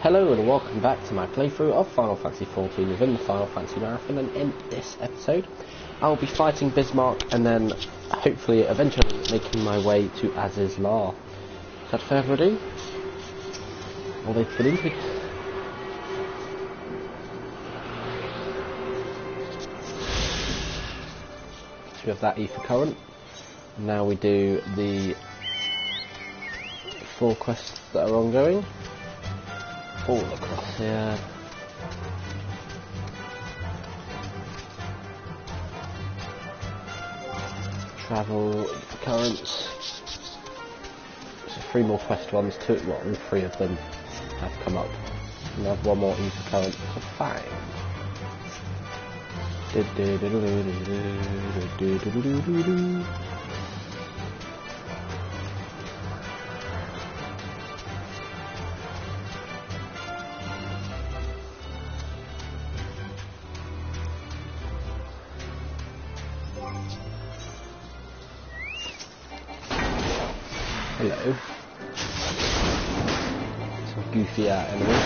Hello and welcome back to my playthrough of Final Fantasy XIV within the Final Fantasy Marathon, and in this episode I'll be fighting Bismarck and then hopefully eventually making my way to Azys Lla. Without further ado, I'll wait for the intro. So we have that ether current. Now we do the 4 quests that are ongoing. All across here. Travel currents. So 3 more quest ones, all 3 of them have come up. And I have 1 more ether current, so fine. Hello. Some goofy enemy.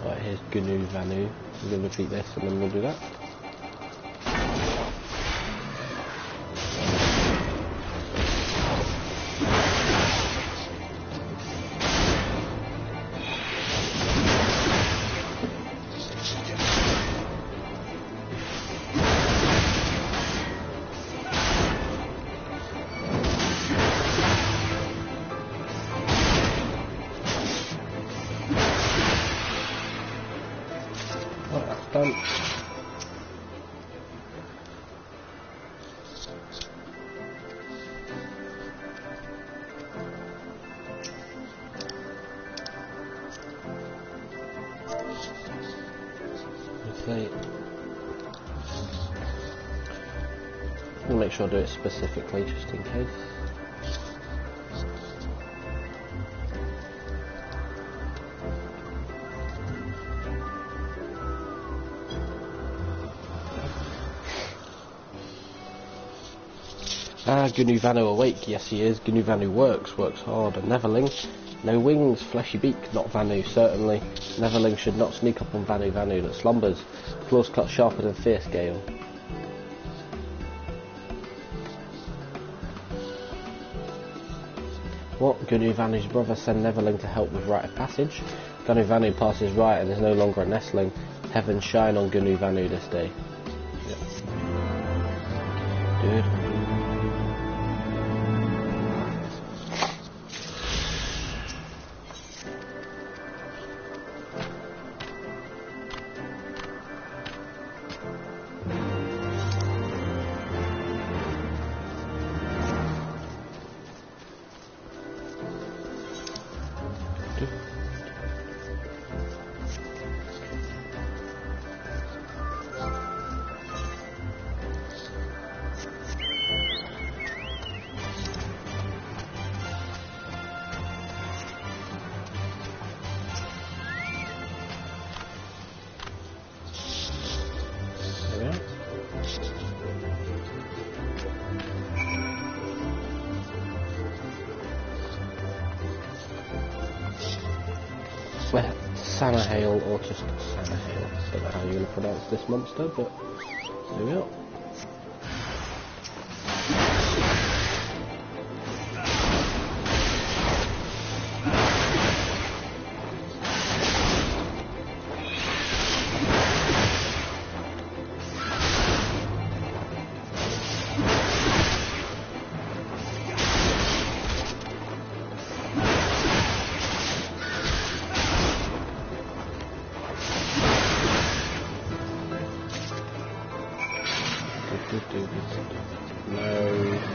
Right, here's Vanu. We're going to defeat this and then we'll do that. Done. Okay. I'll make sure I do it specifically just in case. Vanu awake, yes he is. Vanu works hard. A Neverling, no wings, fleshy beak, not Vanu, certainly. Neverling should not sneak up on Vanu that slumbers. Claws cut sharper than fierce gale. What? Vanu's brother send Neverling to help with rite of passage? Vanu passes right and is no longer a nestling. Heaven shine on Vanu this day. Yep. Dude. Sanahale, or just Sanahale. Don't know how you're going to pronounce this monster, but there we are.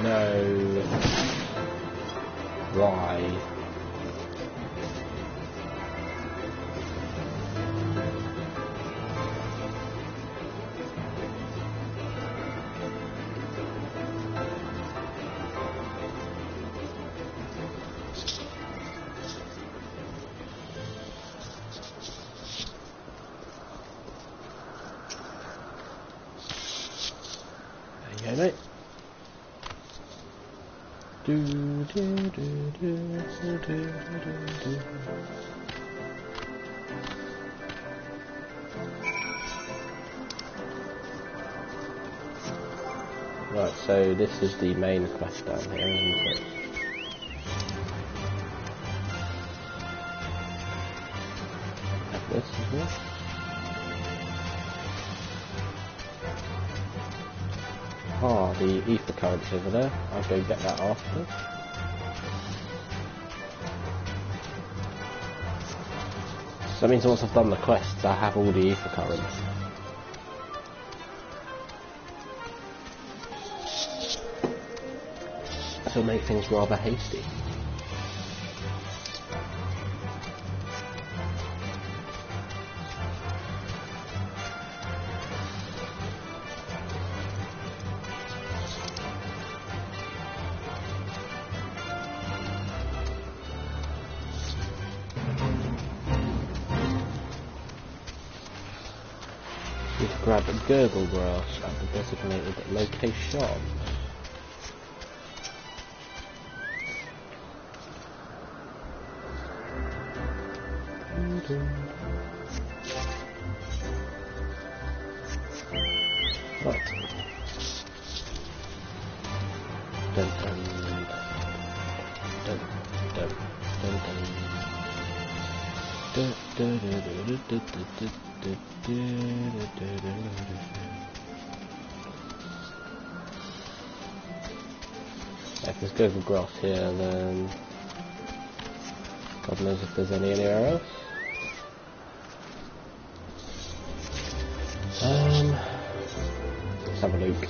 No. Why? There you go, mate. Right, so this is the main quest down here, isn't it? This as well. Ah, the ether current's over there. I'll go get that after. So that means once I've done the quests, I have all the ether currents. So make things rather hasty. Need to grab a gurgle grass at the designated location. Right. Dun dun dun dun dun If there's gurgle grass here, then God knows if there's any anywhere else. Let's have a look.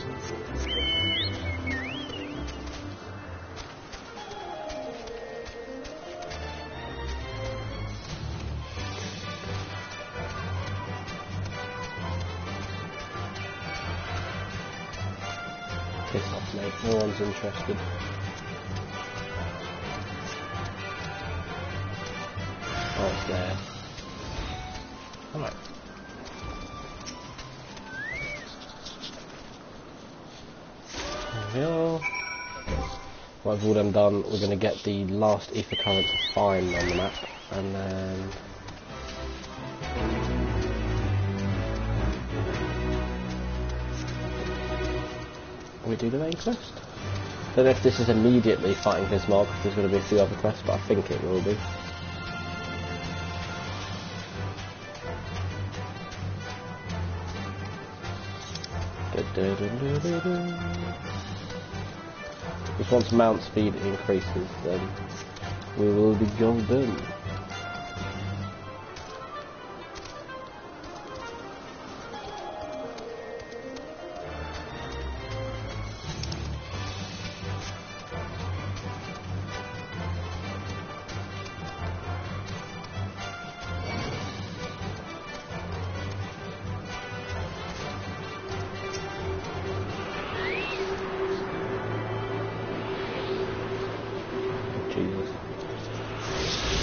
Piss off, mate. No one's interested. Oh, it's there. Alright. There we are. What I've all them done, we're going to get the last ether current to find on the map, and then we do the main quest. Don't know if this is immediately fighting Bismarck, if there's going to be a few other quests, but I think it will be. Because once mount speed increases, then we will be golden.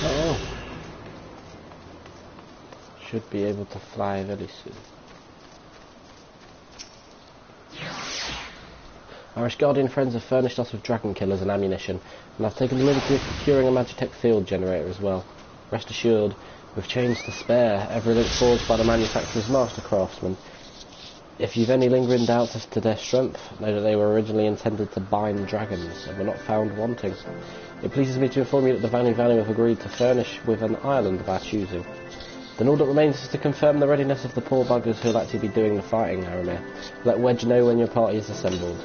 Oh, should be able to fly very soon. Irish Guardian friends have furnished us with dragon killers and ammunition, and I've taken the liberty of procuring a Magitech field generator as well. Rest assured, with chains to spare, everything forged by the manufacturer's master craftsmen. If you've any lingering doubts as to their strength, know that they were originally intended to bind dragons, and were not found wanting. It pleases me to inform you that the Vanu Vanu have agreed to furnish with an island of our choosing. Then all that remains is to confirm the readiness of the poor buggers who will actually be doing the fighting, Aramir. Let Wedge know when your party is assembled.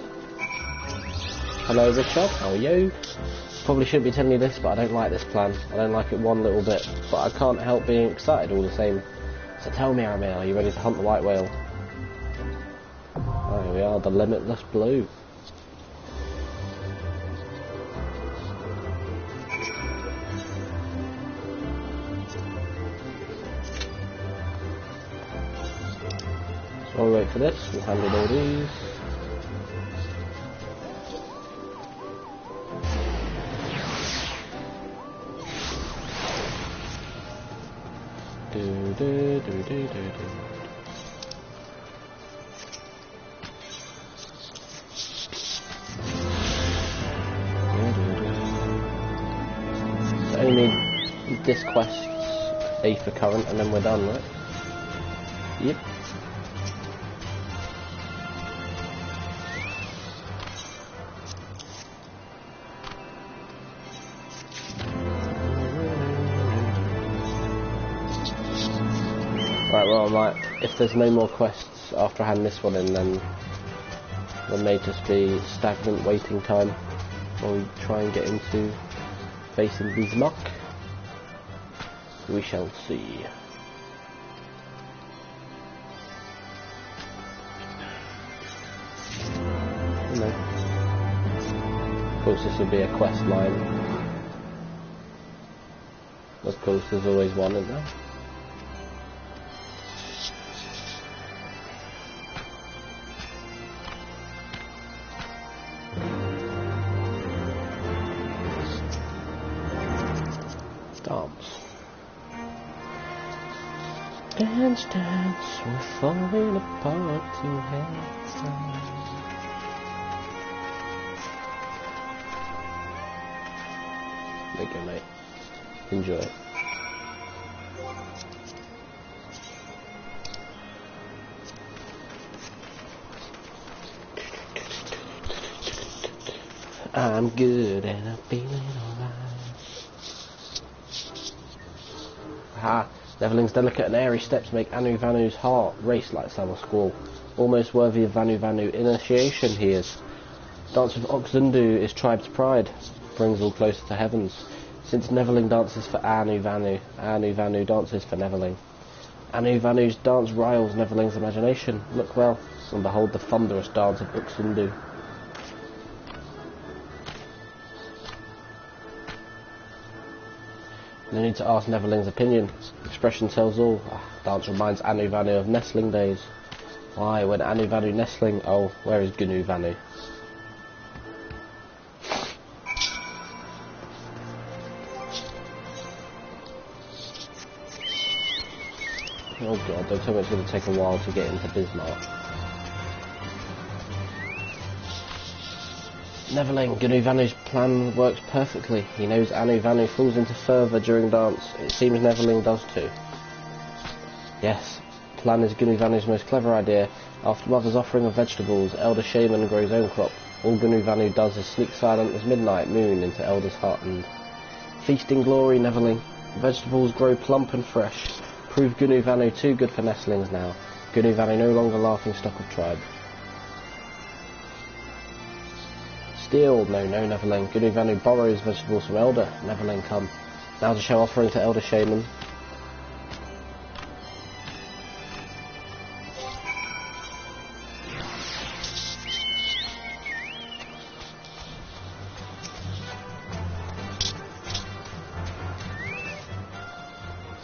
Hello Richard, how are you? Probably shouldn't be telling you this, but I don't like this plan. I don't like it one little bit, but I can't help being excited all the same. So tell me, Aramir, are you ready to hunt the white whale? Oh, here we are, the limitless blue. So while we wait for this, we'll handle all these. So only this quest's A for current and then we're done, right? Yep. Right, well, if there's no more quests after I hand this one in, then there may just be stagnant waiting time while we try and get into facing Bismarck. We shall see. No. Of course, this will be a quest line. Of course, there's always one, isn't there? Dance, dance, we're falling apart together. There you go, mate. Enjoy it. I'm good and I'm feeling alright. Ha! Neverling's delicate and airy steps make Anu Vanu's heart race like summer squall. Almost worthy of Vanu Vanu initiation he is. Dance with Oxundu is tribe's pride, brings all closer to heavens. Since Neverling dances for Anu Vanu dances for Neverling. Anu Vanu's dance riles Neverling's imagination. Look well, and behold the thunderous dance of Oxundu. No need to ask Neverling's opinion. Expression tells all. Dance reminds Anu Vanu of nestling days. Why, when Anu Vanu nestling, oh, where is Gnu Vanu? Oh god, don't tell me it's going to take a while to get into Bismarck. Neverling, Gnu Vanu's plan works perfectly. He knows Anu Vanu falls into fervour during dance. It seems Neverling does too. Yes, plan is Gnu Vanu's most clever idea. After Mother's offering of vegetables, Elder Shaman grows own crop. All Gnu Vanu does is sneak silent as midnight moon into Elder's hut and... Feasting glory, Neverling. Vegetables grow plump and fresh. Prove Gnu Vanu too good for nestlings now. Gnu Vanu no longer laughing stock of tribe. Steal, no, Neverling. Gnu Vanu borrows vegetables from Elder. Neverling, come. Now to show offering to Elder Shaman.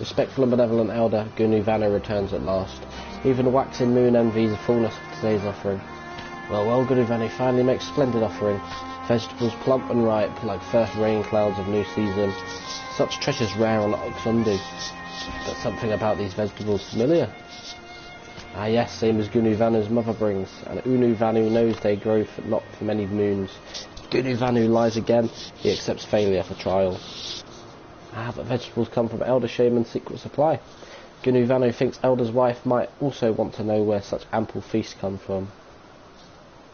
Respectful and benevolent Elder, Gnu Vanu returns at last. Even the waxing moon envies the fullness of today's offering. Well, Gnu Vanu finally makes splendid offering. Vegetables plump and ripe, like first rain clouds of new season. Such treasures rare on Oxundu. But something about these vegetables familiar. Ah yes, same as Gnu Vanu's mother brings. And Unu Vanu knows they grow not for many moons. Gnu Vanu lies again, he accepts failure for trial. Ah, but vegetables come from Elder Shaman's secret supply. Gnu Vano thinks Elder's wife might also want to know where such ample feasts come from.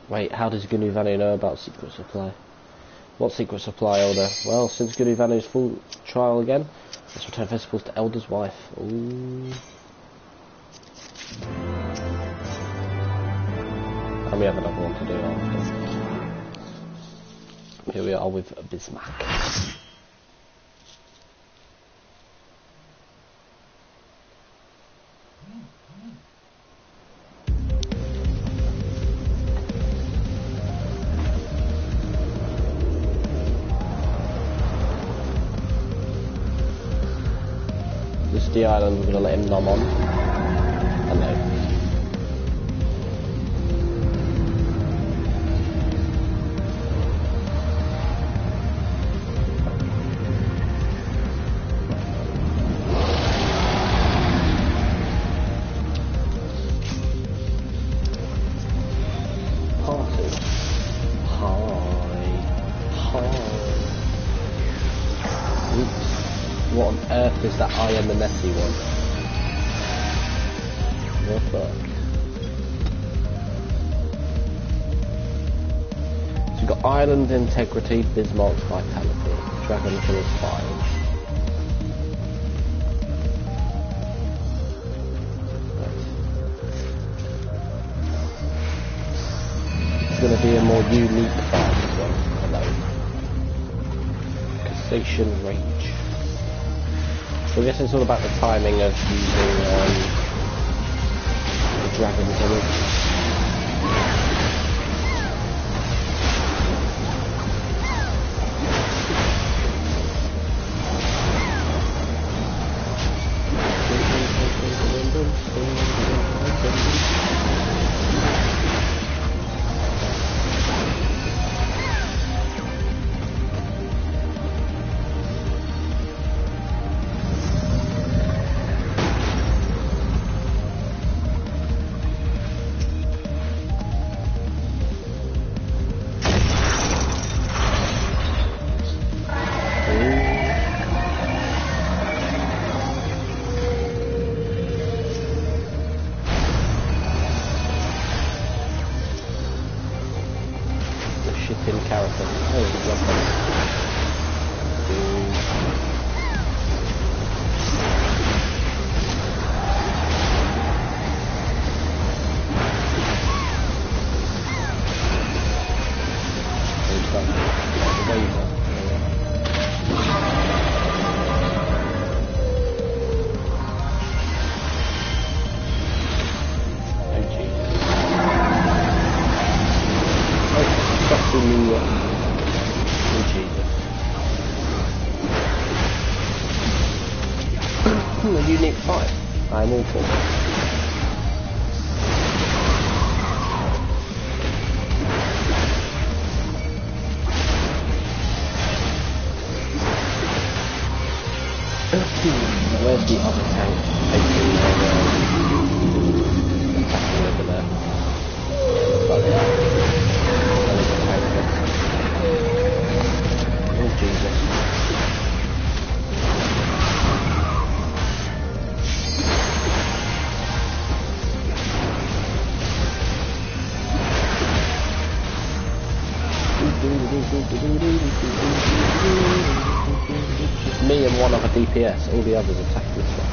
Wait, how does Gnu Vano know about secret supply? What secret supply, Elder? Well, since Gnu Vano's full trial again, let's return vegetables to Elder's wife. Ooh. And we have another one to do after. Here we are with Bismarck. This is the island we're going to let him nom on. Hello. What on earth is that I am the messy one? What the fuck? So we've got Island Integrity, Bismarck's Vitality, Dragon Killer's Fire. It's going to be a more unique fight as well. Hello. Cassation Rage. So I guess it's all about the timing of using the Dragon Killer. Shitting character. Oh, a unique fight. I'm all for it. Where's the other tank? Attacking over there. Oh, yeah. Oh, Jesus. Me and one other DPS, all the others attack this one.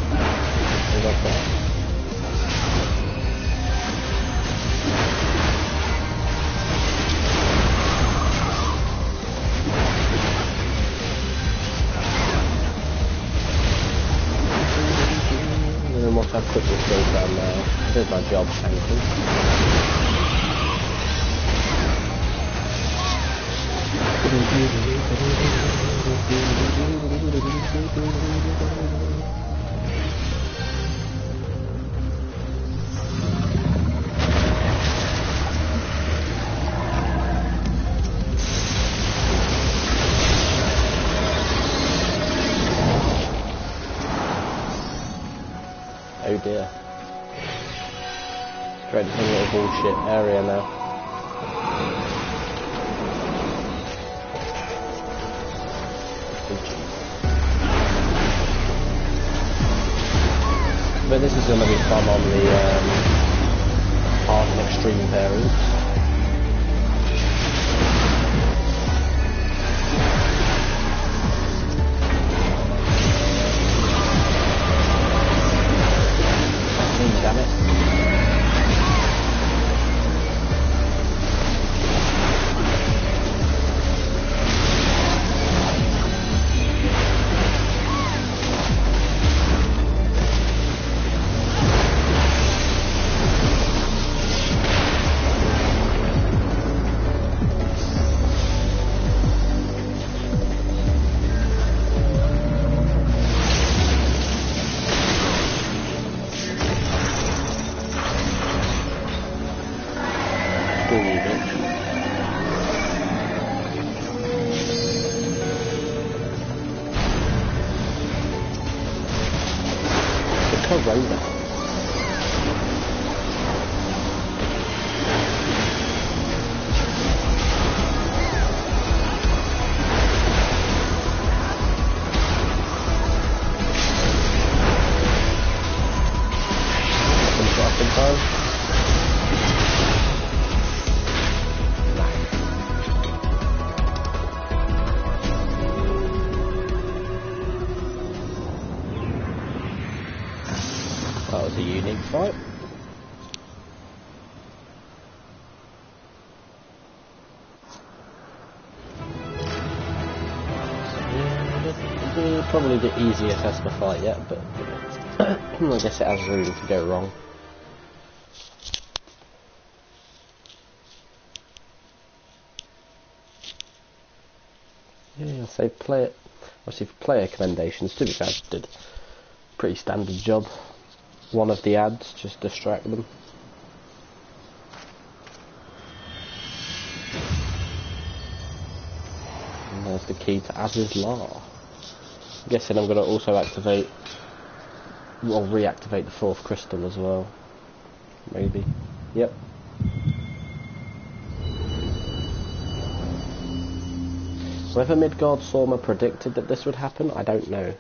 And then watch how quick this goes down now. There's my job, tanking. Oh dear. Straight into a little bullshit area now. is going to be fun on the hard and extreme variants. Damn it. That was a unique fight. Probably the easiest Esper fight yet, but I guess it has room to go wrong. Yeah, so player, obviously for player commendations, to be fair, did a pretty standard job. One of the ads, just distract them. And there's the key to Azys Lla. I'm guessing I'm going to also activate, or reactivate the 4th crystal as well. Maybe. Yep. Whether Midgard Sorma predicted that this would happen, I don't know.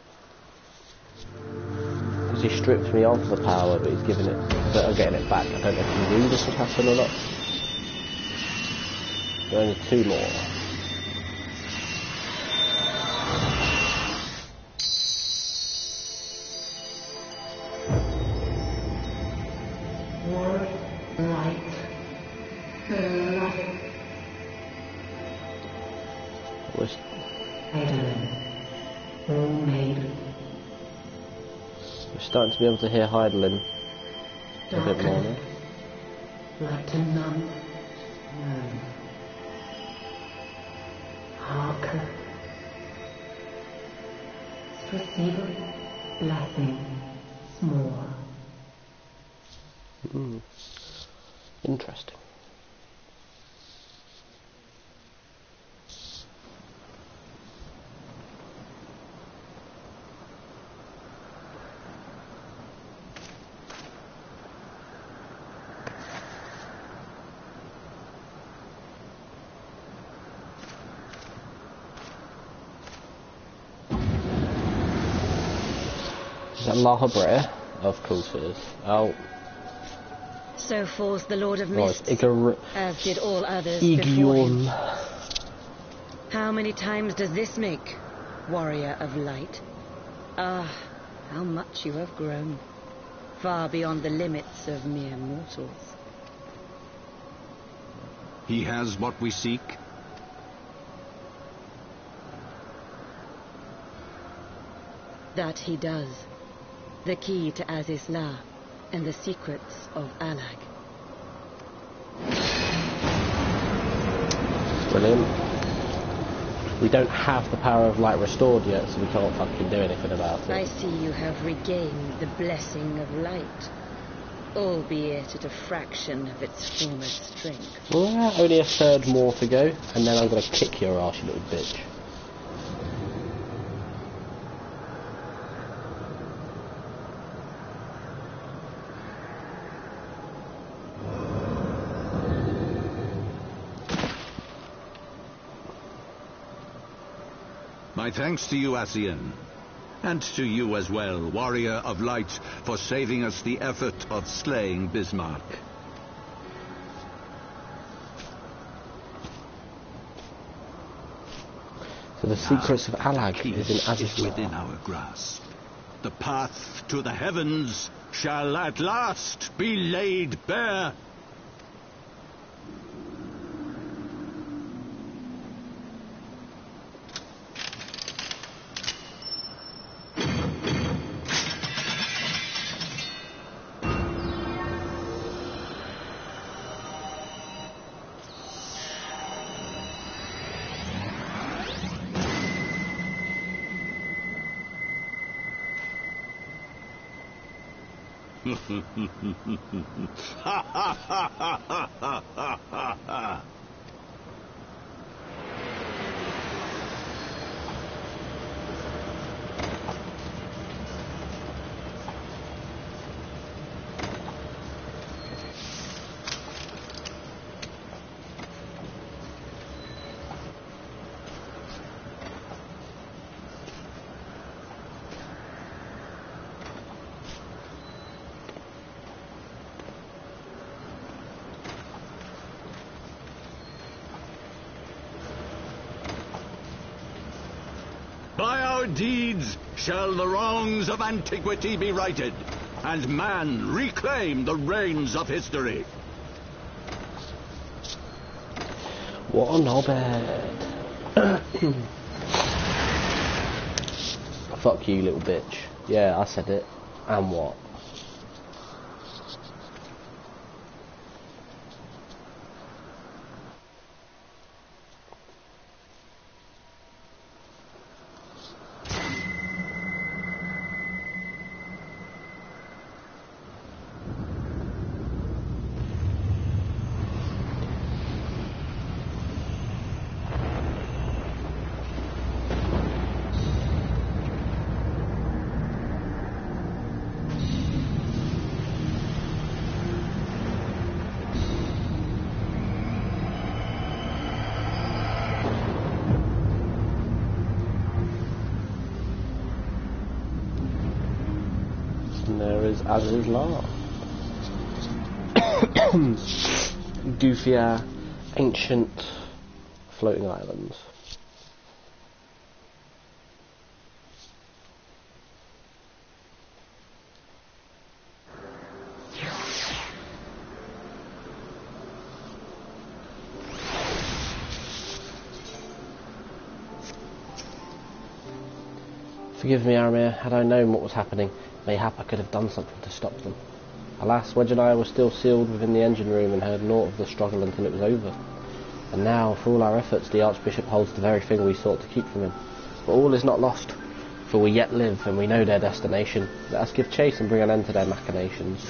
Because he stripped me of the power, but he's giving it, but I'm getting it back. I don't know if he knew this would happen or not. There are only 2 more. Starting to be able to hear Heidelin a bit more now. Like to none. No. Hearken. Receive blessing more. Interesting. Is that Lahabrea? Of course it is. Oh. So falls the Lord of Mists, as did all others before him. How many times does this make, warrior of light? Ah, how much you have grown, far beyond the limits of mere mortals. He has what we seek. That he does. The key to Azys Lla and the secrets of Allag. Brilliant. We don't have the power of light restored yet, so we can't fucking do anything about it. I see you have regained the blessing of light, albeit at a fraction of its former strength. Well, only a third more to go, and then I'm gonna kick your arse, you little bitch. My thanks to you, Asian. And to you as well, warrior of light, for saving us the effort of slaying Bismarck. So the secrets of Allag is in Azys Lla. Within our grasp. The path to the heavens shall at last be laid bare. By our deeds shall the wrongs of antiquity be righted, and man reclaim the reins of history. What a knobhead. Fuck you, little bitch. Yeah, I said it. And what? There is Azys Lla. Goofier, ancient floating islands. Forgive me, Aramir. Had I known what was happening, mayhap I could have done something to stop them. Alas, Wedge and I were still sealed within the engine room and heard naught of the struggle until it was over. And now, for all our efforts, the Archbishop holds the very thing we sought to keep from him. But all is not lost, for we yet live, and we know their destination. Let us give chase and bring an end to their machinations.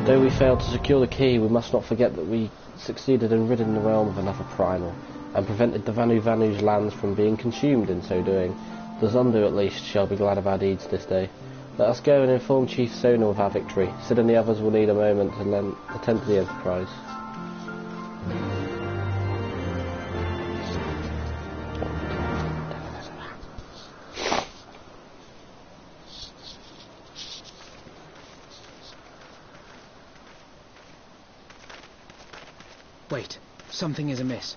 Though we failed to secure the key, we must not forget that we succeeded in ridding the realm of another primal, and prevented the Vanu's lands from being consumed in so doing. The Zondu, at least, shall be glad of our deeds this day. Let us go and inform Chief Sona of our victory. Sid and the others will need a moment to attend to the enterprise. Wait, something is amiss.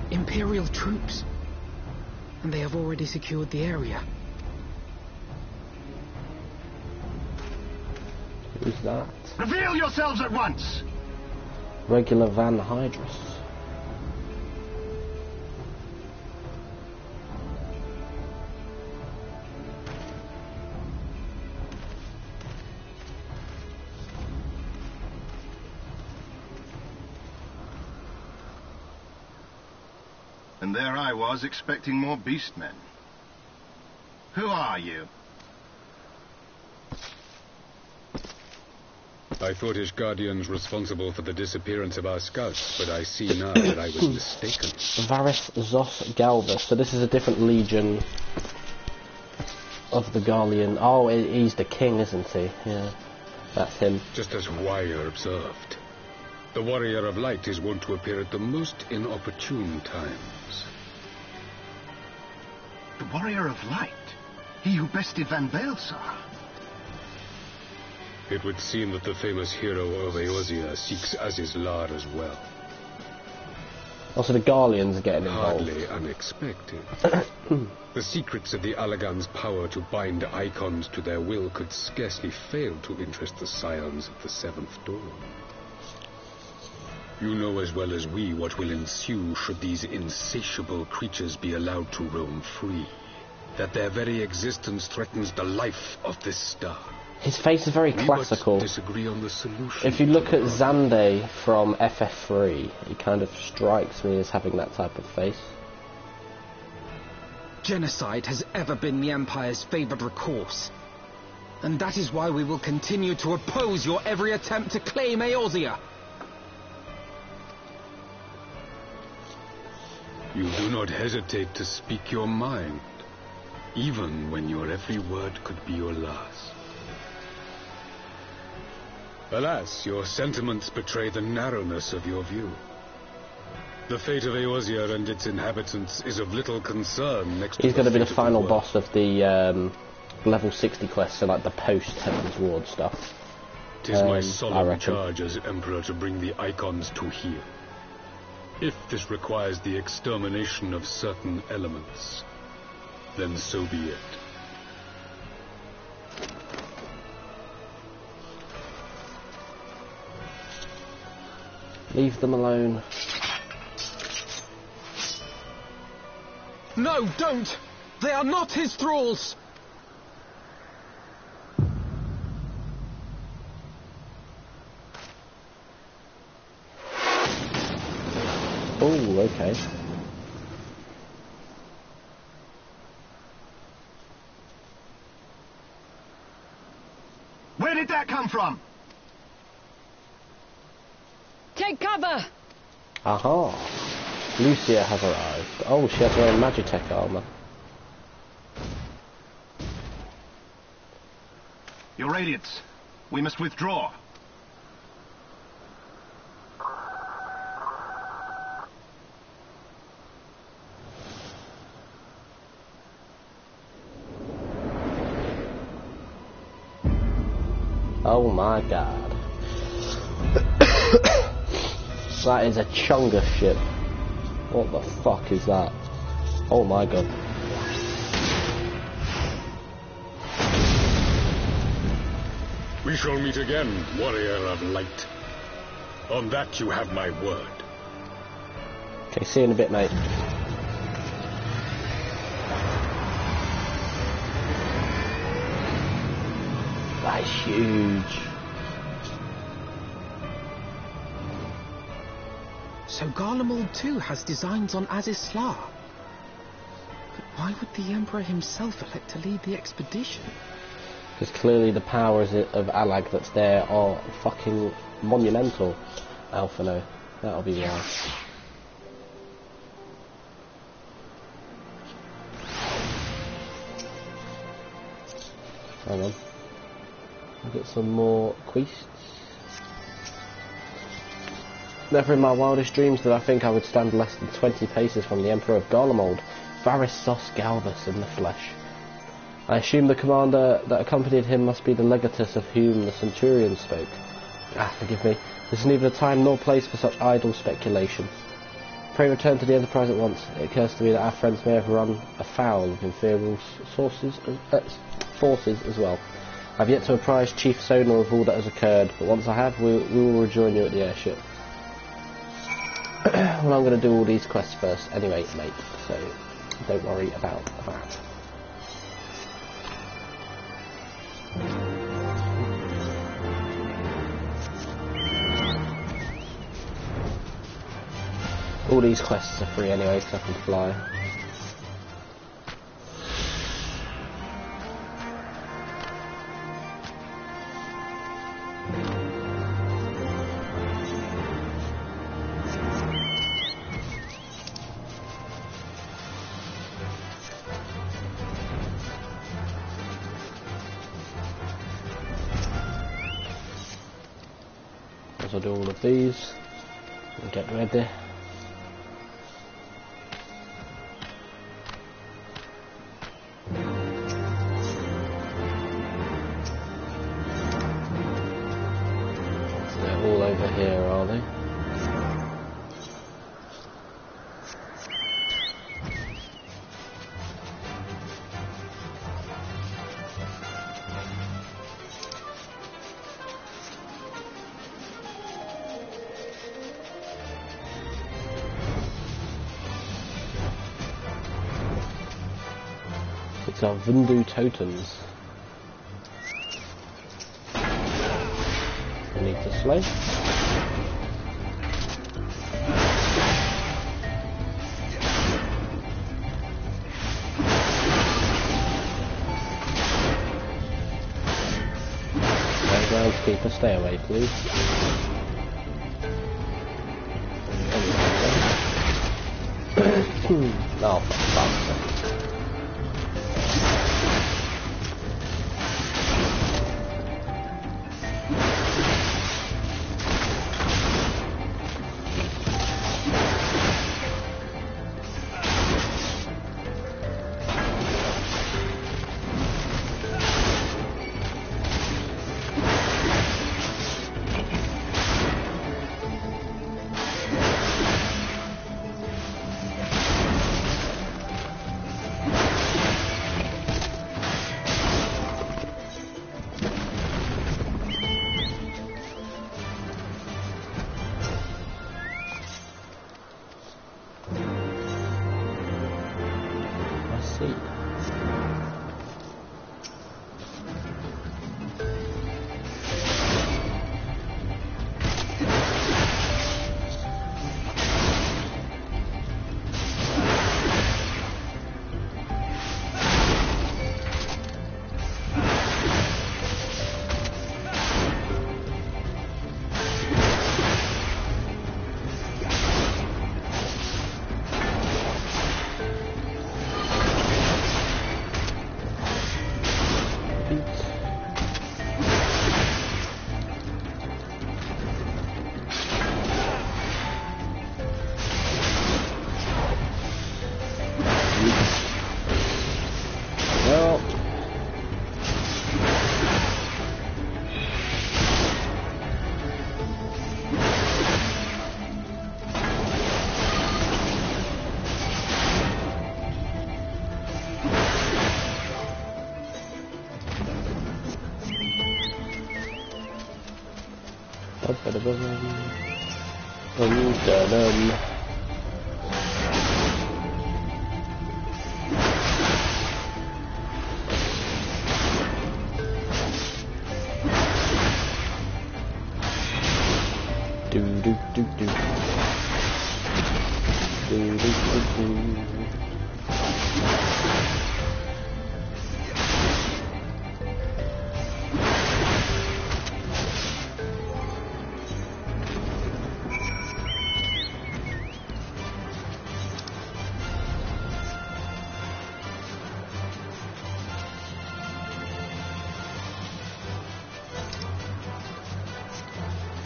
Imperial troops, and they have already secured the area. Who's that? Reveal yourselves at once! Regular Van Hydrus. And there I was, expecting more beastmen. Who are you? I thought his guardians responsible for the disappearance of our scouts, but I see now that I was mistaken. Varys Zos Galvus. So this is a different legion of the Garlean. Oh, he's the king, isn't he? Yeah, that's him. Just as Wire observed, the Warrior of Light is wont to appear at the most inopportune times. The Warrior of Light? He who bested Van Baelsar? It would seem that the famous hero of Eorzea seeks Azys Lla as well. Also, the Garleans are getting involved. Hardly unexpected. The secrets of the Allagan's power to bind icons to their will could scarcely fail to interest the scions of the Seventh Dawn. You know as well as we what will ensue should these insatiable creatures be allowed to roam free. That their very existence threatens the life of this star. His face is very classical. Disagree on the solution. If you look at Xande from FF3, he kind of strikes me as having that type of face. Genocide has ever been the Empire's favoured recourse. And that is why we will continue to oppose your every attempt to claim Eorzea. You do not hesitate to speak your mind, even when your every word could be your last. Alas, your sentiments betray the narrowness of your view. The fate of Eorzea and its inhabitants is of little concern next to He's going to be the fate of final the world. boss of the level 60 quest, so like the post-Heaven's Ward stuff. 'Tis my I solemn reckon. charge as Emperor to bring the icons to heel. If this requires the extermination of certain elements, then so be it. Leave them alone. No, don't! They are not his thralls! Oh, okay. Where did that come from? Take cover! Aha! Lucia has arrived. Oh, she has her own Magitech armor. Your Radiance, we must withdraw. Oh my god. That is a Chunga ship. What the fuck is that? Oh my god. We shall meet again, Warrior of Light. On that you have my word. Okay, see you in a bit, mate. That is huge. So Garlemald too has designs on Azys Lla. But why would the Emperor himself elect to lead the expedition? Because clearly the powers of Allag that's there are fucking monumental. Alphino. That'll be why. Hang on. I'll get some more quests. Never in my wildest dreams did I think I would stand less than 20 paces from the Emperor of Garlemald, Varys Sos Galvus in the flesh. I assume the commander that accompanied him must be the legatus of whom the centurion spoke. Forgive me. This is neither the time nor place for such idle speculation. Pray return to the Enterprise at once. It occurs to me that our friends may have run afoul of Imperial forces as well. I've yet to apprise Chief Sonar of all that has occurred, but once I have, we will rejoin you at the airship. Well, I'm going to do all these quests first anyway, mate, so don't worry about that. All these quests are free anyway, because I can fly. as I do all of these and get ready. They're all over here, are they? It's our Voodoo totems. We need to slay. Groundskeeper, stay away, please. Oh, fuck.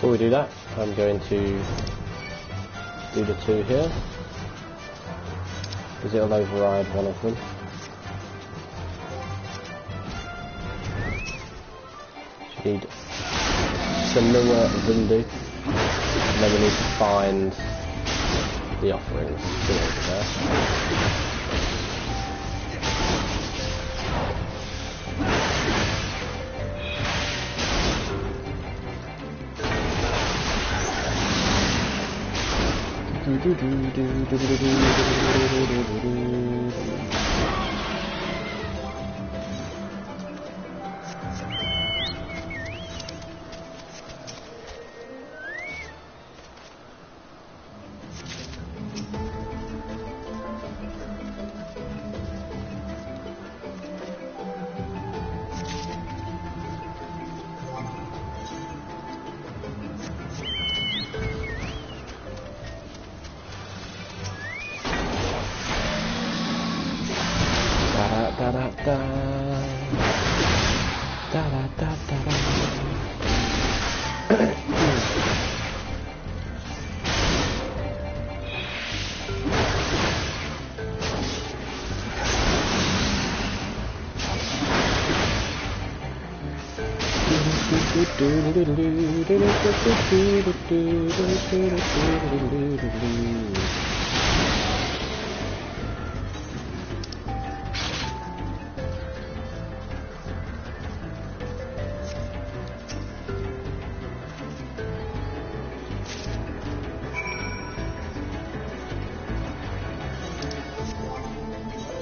Before we do that, I'm going to do the two here, because it'll override one of them. So we need some more Vindu, and then we need to find the offerings. Over there.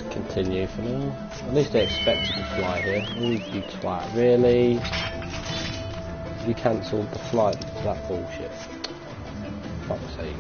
Continue for now. At least they expected to fly here. Ooh, you twat, really? You cancelled the flight because of that bullshit. Fuck's sake.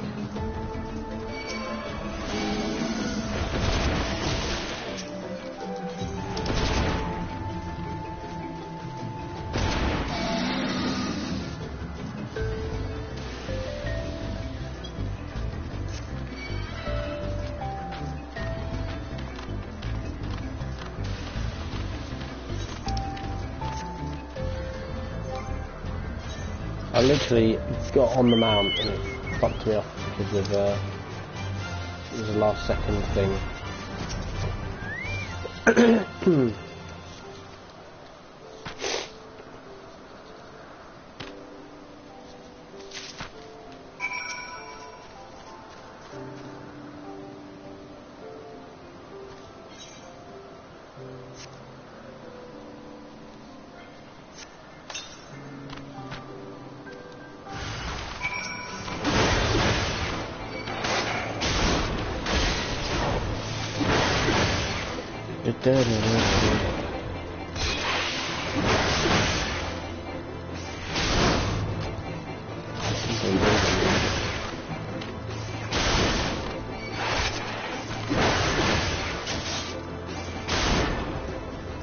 I literally got on the mount and it fucked me off because of it was a last second thing.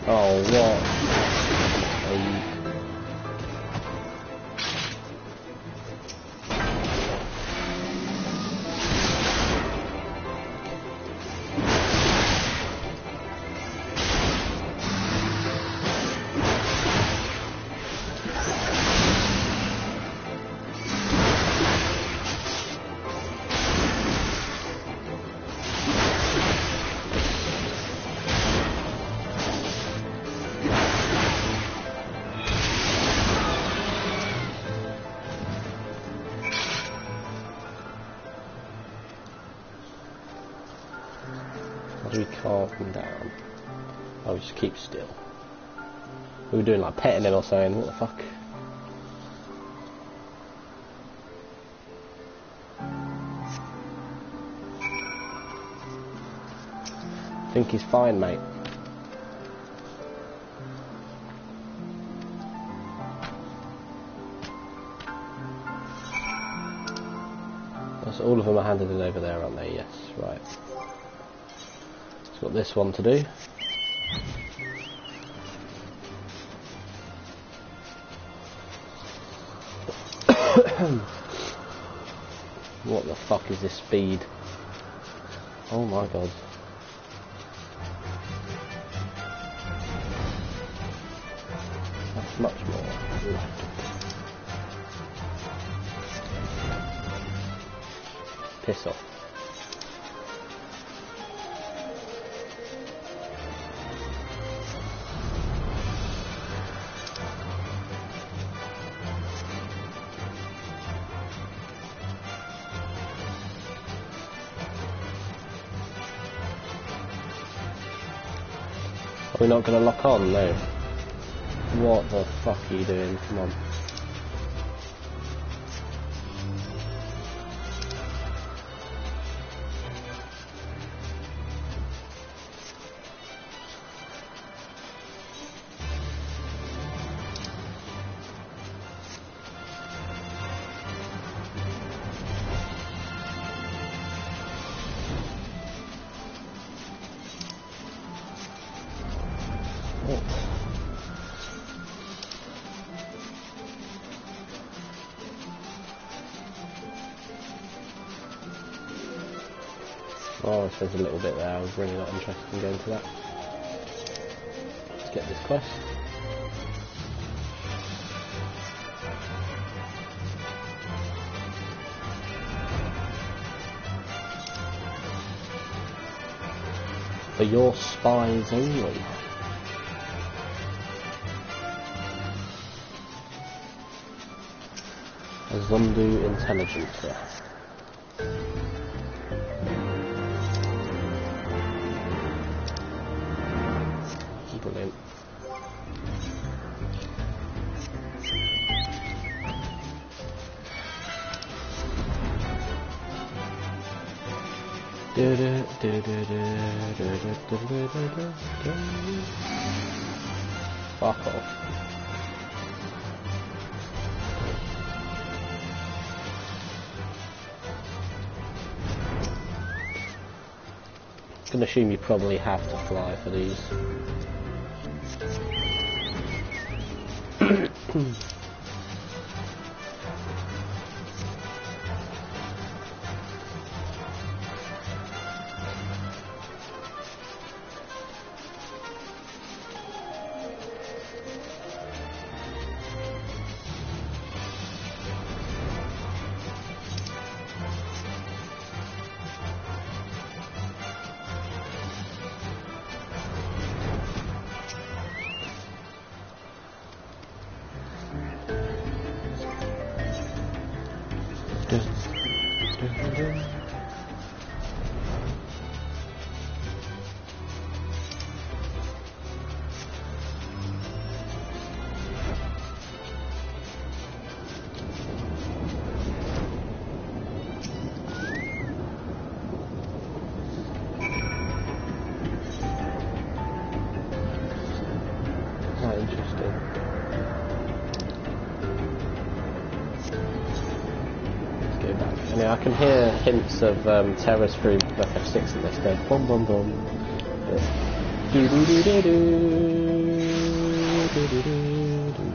Oh, what? How do we calm him down? Oh, we just keep still. We were doing like petting him or something, what the fuck? I think he's fine, mate. That's all of them are handed in over there, aren't they? Yes, right. Got this one to do. What the fuck is this speed? Oh my god. That's much more. Piss off. Are we not going to lock on? No. What the fuck are you doing? Come on. Oh, there's a little bit there. I was really not interested in going to that. Let's get this quest. For your spies only. Zundu Intelligencer. Brilliant. Fuck off. I'm gonna assume you probably have to fly for these. Yeah, I can hear hints of terrors through FF6 in this game. Boom, boom, boom. Do do do do do do do do.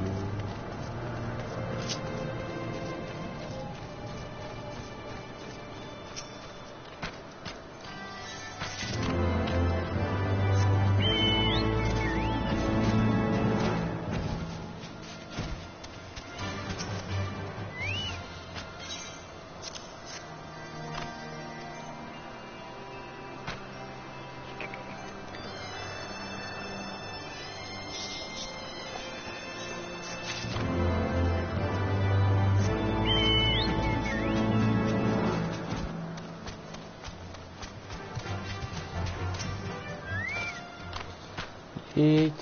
Eat.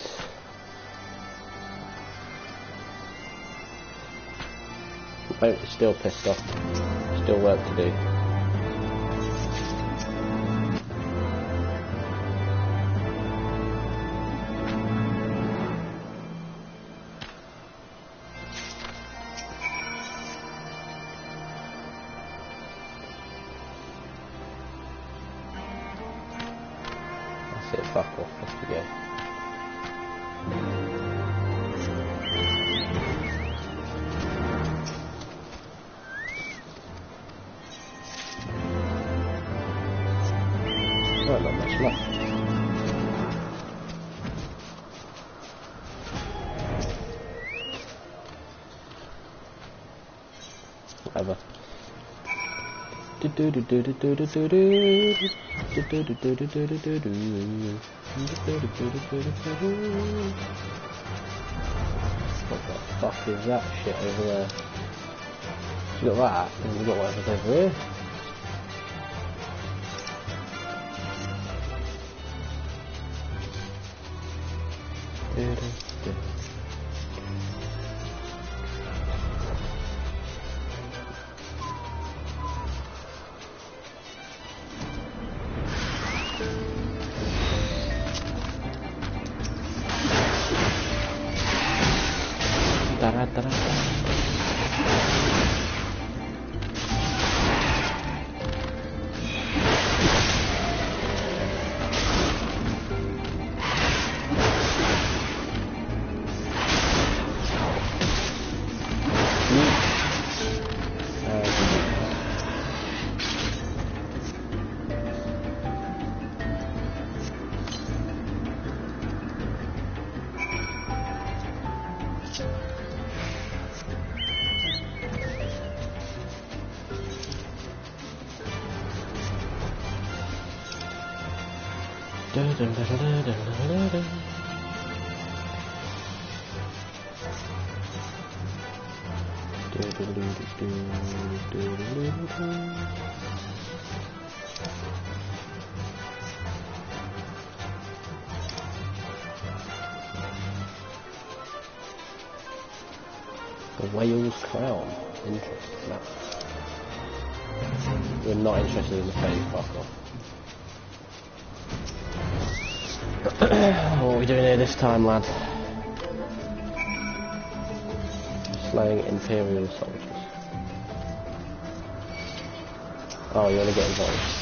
Oh, still pissed off. Still work to do. That's it, fuck off, off we go. Well, not much left. Whatever. What the fuck is that shit over there? You got that, and you got whatever's over here. The whale's crown. Interesting. No. We're not interested in the phase, fuck off. What are we doing here this time, lad? Slaying Imperial soldiers. Oh, you want to get involved?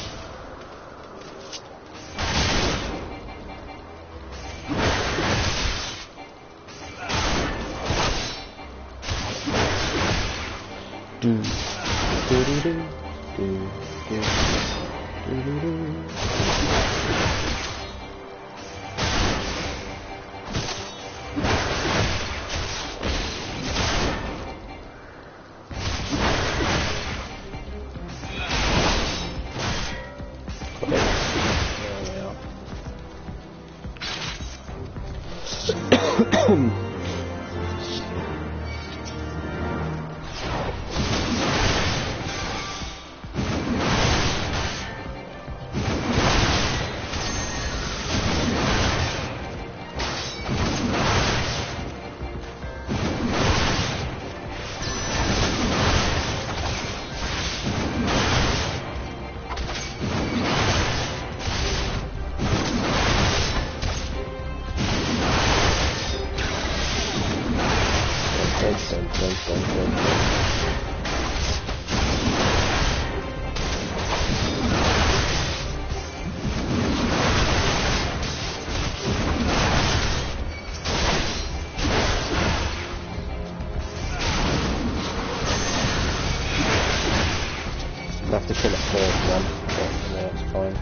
I have to kill it first, man. But no, it's fine.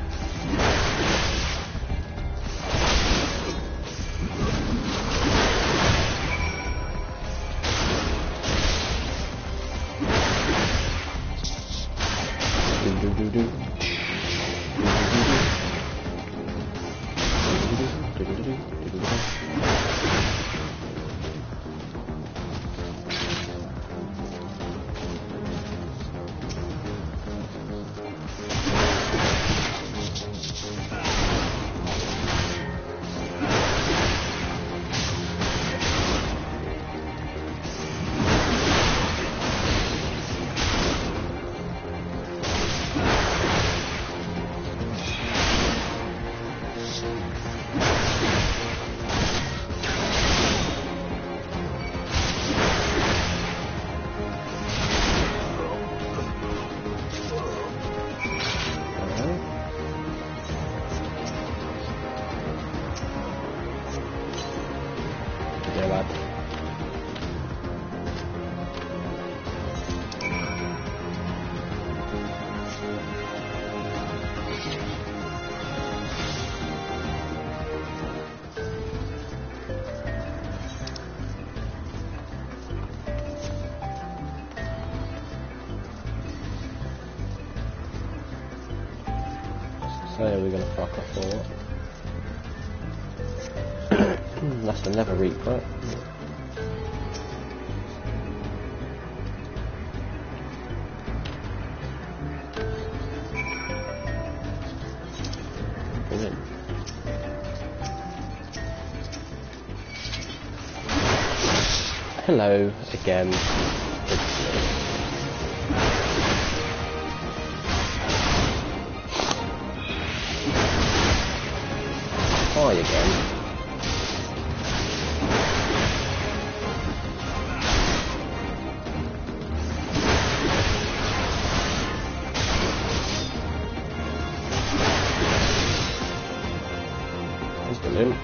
So are we gonna fuck off or what? That's the never reap, right? Brilliant. Hello again. Hi again. That's brilliant.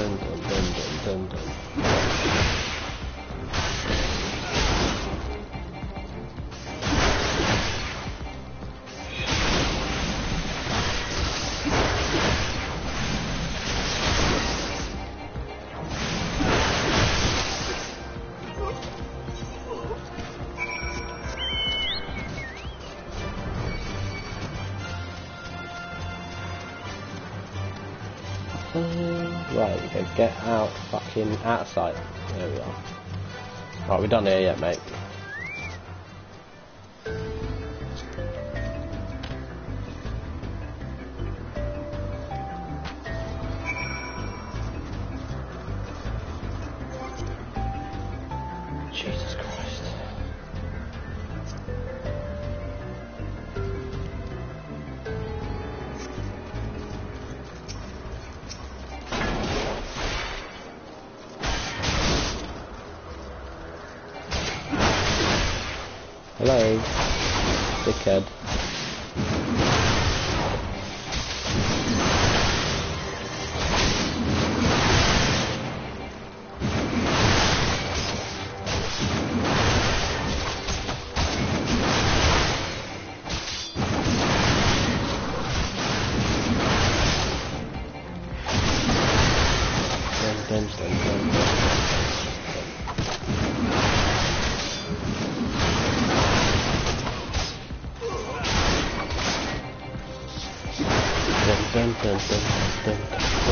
dun dun dun dun dun. Right, we go get out, fucking out of sight. There we are. Right, we're done here yet, mate. Jesus Christ. Hello, dickhead. Dun, dun, dun, dun, dun,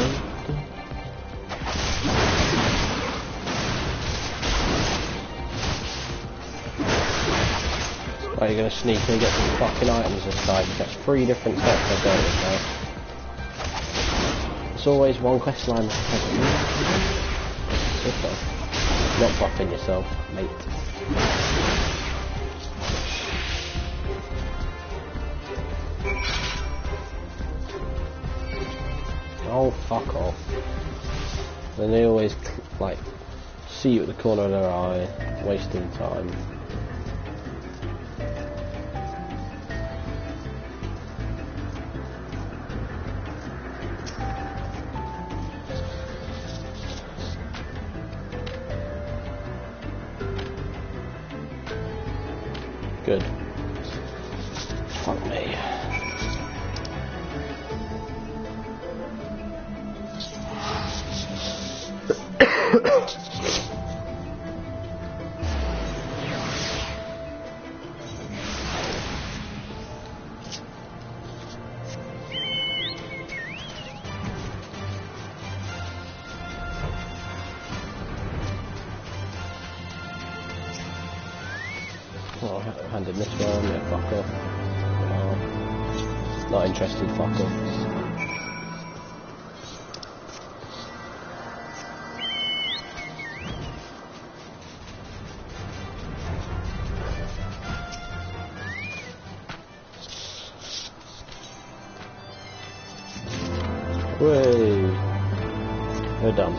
dun. Right, you're gonna sneak and get some fucking items this time. That's 3 different sets I've got it now. It's always one quest line. Not buffing yourself, mate. Oh, fuck off. Then they always, like, see you at the corner of their eye, wasting time. Good. Fuck me. Oh, handed this one, yeah, fuck off. Oh, not interested, fuck off. Way. We're done.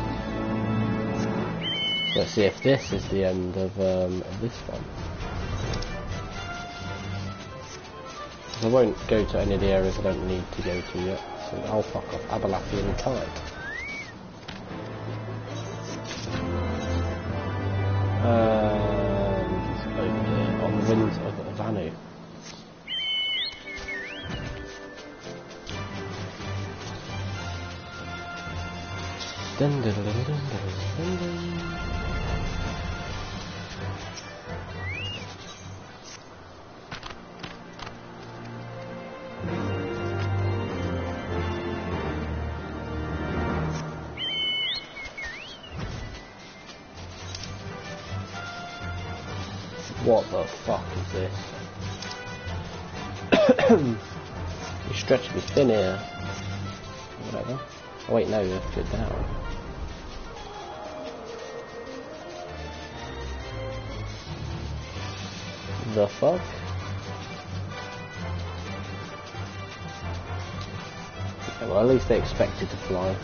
Let's see if this is the end of this one. I won't go to any of the areas I don't need to go to yet. So I'll fuck off. Abalafian kite. Over here on the winds of Vanu. Dun, dun, dun, dun, dun, dun, dun. What the fuck is this? You're stretching me thin here. Whatever. Oh wait, no, you have to go down. The fuck? Okay, well, at least they expected to fly.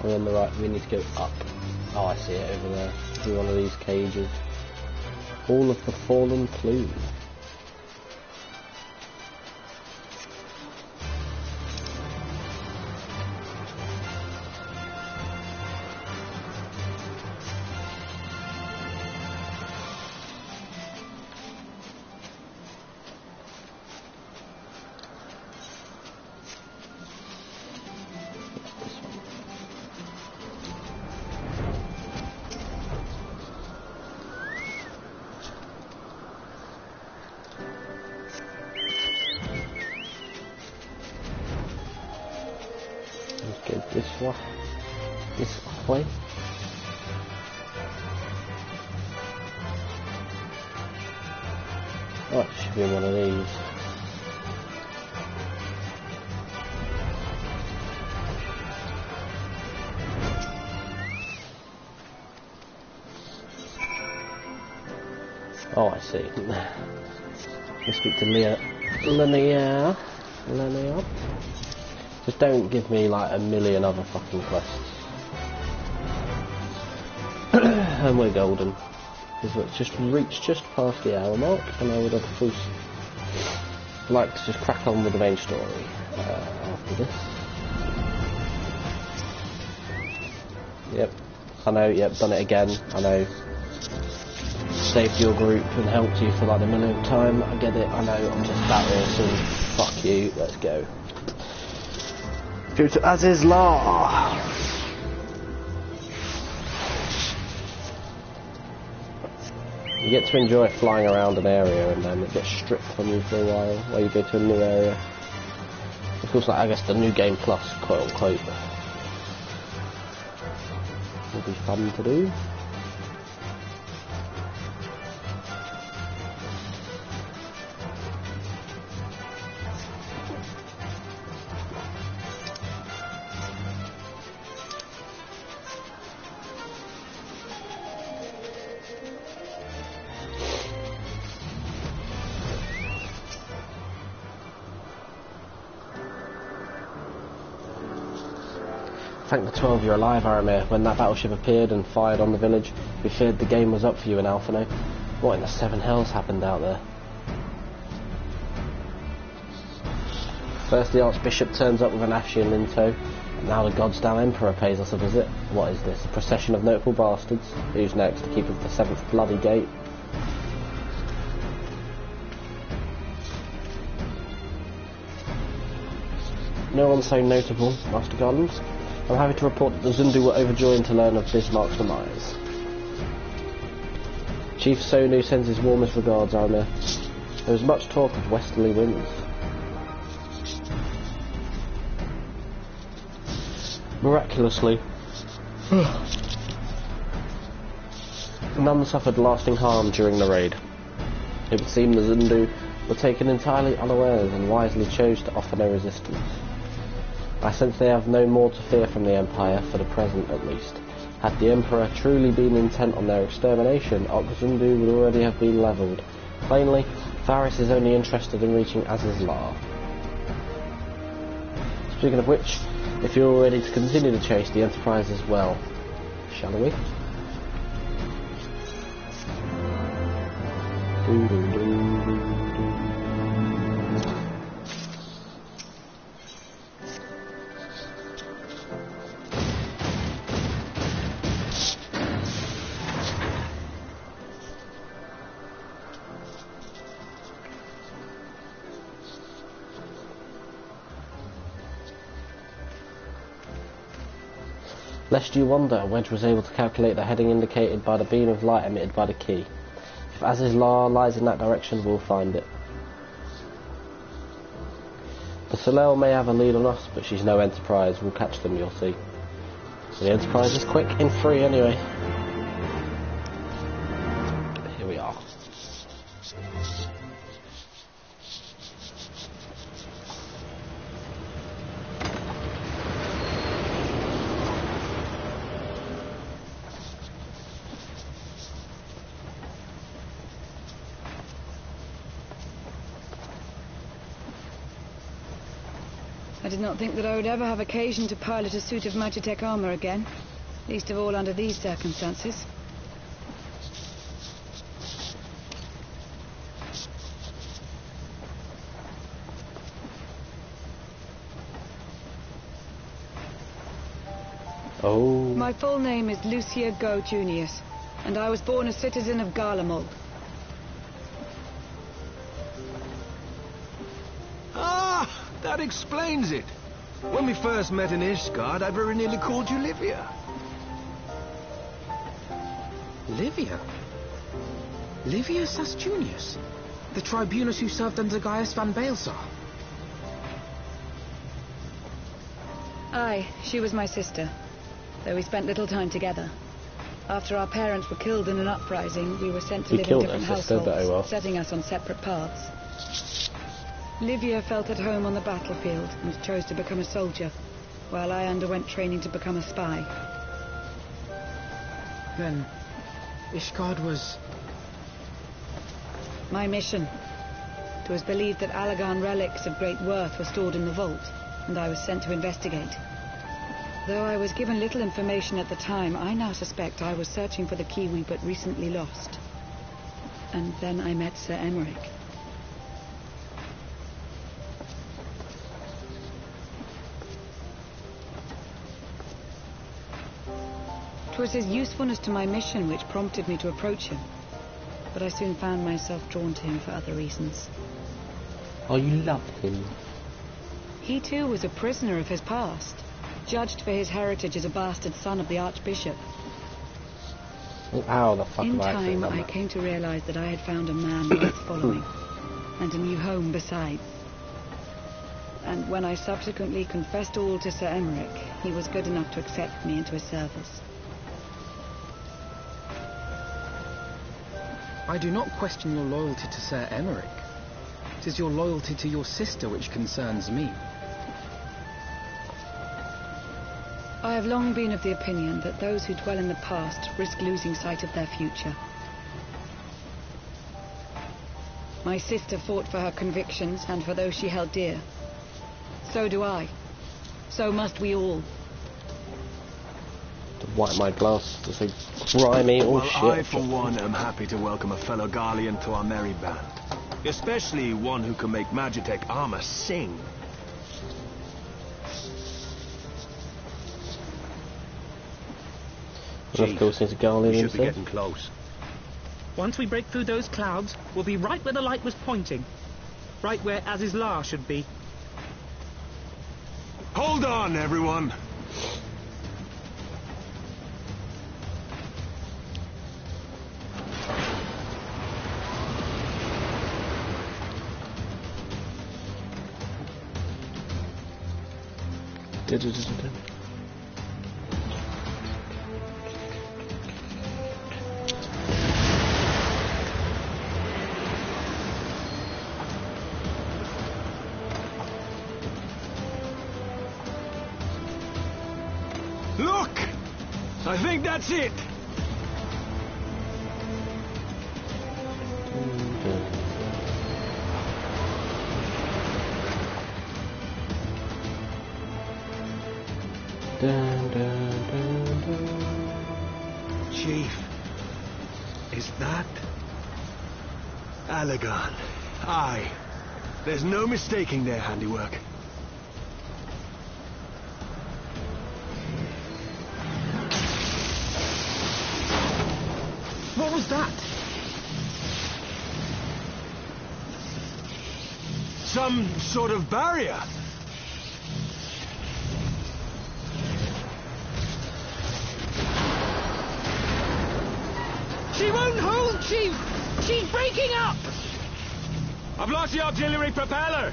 We're on the right, we need to go up. Oh, I see it over there. Through one of these cages. All of the fallen plume. This way. Oh, it should be one of these. Oh, I see. Let's speak to Linnea. Just don't give me like a million other fucking quests. And we're golden. Because it's just reached just past the hour mark, and I would have course like to just crack on with the main story after this. Yep, I know, yep, done it again, I know. Saved your group and helped you for like the millionth time, I get it, I know, I'm just that awesome. Fuck you, let's go. Go to Azys Lla. You get to enjoy flying around an area and then it gets stripped from you for a while while you go to a new area. Of course, like, I guess the new game plus, quote unquote, will be fun to do. Thank the 12 you're alive, Aramir. When that battleship appeared and fired on the village, we feared the game was up for you in Alphino. What in the seven hells happened out there? First the Archbishop turns up with an Ashian in tow, and now the goddamn Emperor pays us a visit. What is this? A procession of notable bastards? Who's next? To keep us the seventh bloody gate? No one so notable, Master Garlands. I'm happy to report that the Zundu were overjoyed to learn of Bismarck's demise. Chief Sonu sends his warmest regards, Aramir. There was much talk of westerly winds. Miraculously, none suffered lasting harm during the raid. It would seem the Zundu were taken entirely unawares and wisely chose to offer no resistance. I sense they have no more to fear from the Empire, for the present at least. Had the Emperor truly been intent on their extermination, Oxundu would already have been levelled. Plainly, Varys is only interested in reaching Azys Lla. Speaking of which, if you're all ready to continue the chase, the Enterprise as well. Shall we? Lest you wonder, Wedge was able to calculate the heading indicated by the beam of light emitted by the key. If Azys Lla lies in that direction, we'll find it. The Soleil may have a lead on us, but she's no Enterprise. We'll catch them, you'll see. The Enterprise is quick and free anyway. Here we are. I did not think that I would ever have occasion to pilot a suit of Magitech armor again. Least of all under these circumstances. Oh. My full name is Lucia Go Junius, and I was born a citizen of Garlemald. Ah, that explains it. When we first met in Ishgard, I very nearly called you Livia. Livia? Livia Sas Junius? The tribunus who served under Gaius van Baelsar? Aye, she was my sister, though we spent little time together. After our parents were killed in an uprising, we were sent to live in different households, setting us on separate paths. Livia felt at home on the battlefield and chose to become a soldier, while I underwent training to become a spy. Then, Ishgard was... my mission. It was believed that Allagan relics of great worth were stored in the vault, and I was sent to investigate. Though I was given little information at the time, I now suspect I was searching for the key we but recently lost. And then I met Sir Emmerich. 'Twas his usefulness to my mission which prompted me to approach him, but I soon found myself drawn to him for other reasons. Oh, you loved him? He too was a prisoner of his past, judged for his heritage as a bastard son of the Archbishop. How the fuck In have I time, done I that? came to realize that I had found a man worth following, and a new home besides. And when I subsequently confessed all to Sir Emmerich, he was good enough to accept me into his service. I do not question your loyalty to Sir Emmerich. It is your loyalty to your sister which concerns me. I have long been of the opinion that those who dwell in the past risk losing sight of their future. My sister fought for her convictions and for those she held dear. So do I. So must we all. To wipe my glass to say grimy or shit. Well, I, for one, am happy to welcome a fellow Garlean to our merry band. Especially one who can make Magitech armor sing. Of course, there's a Garlean We should be himself. getting close. Once we break through those clouds, we'll be right where the light was pointing. Right where Azys Lla should be. Hold on, everyone! Look! I think that's it! Chief, is that Allagan? Aye. There's no mistaking their handiwork. What was that? Some sort of barrier. She won't hold, Chief! She's breaking up! I've lost the auxiliary propeller!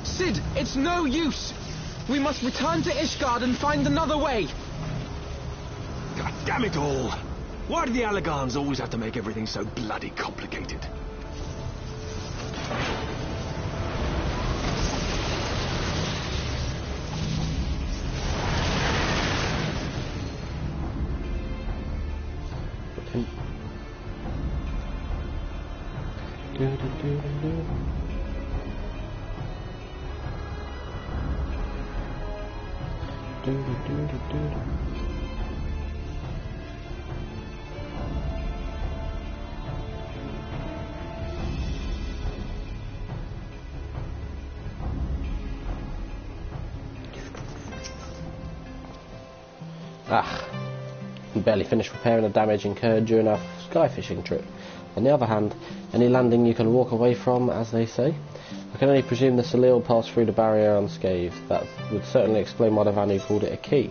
Sid, it's no use! We must return to Ishgard and find another way! God damn it all! Why do the Allagans always have to make everything so bloody complicated? We barely finished repairing the damage incurred during our sky fishing trip. On the other hand, any landing you can walk away from, as they say. I can only presume the Salil passed through the barrier unscathed. That would certainly explain why the Vanu called it a key.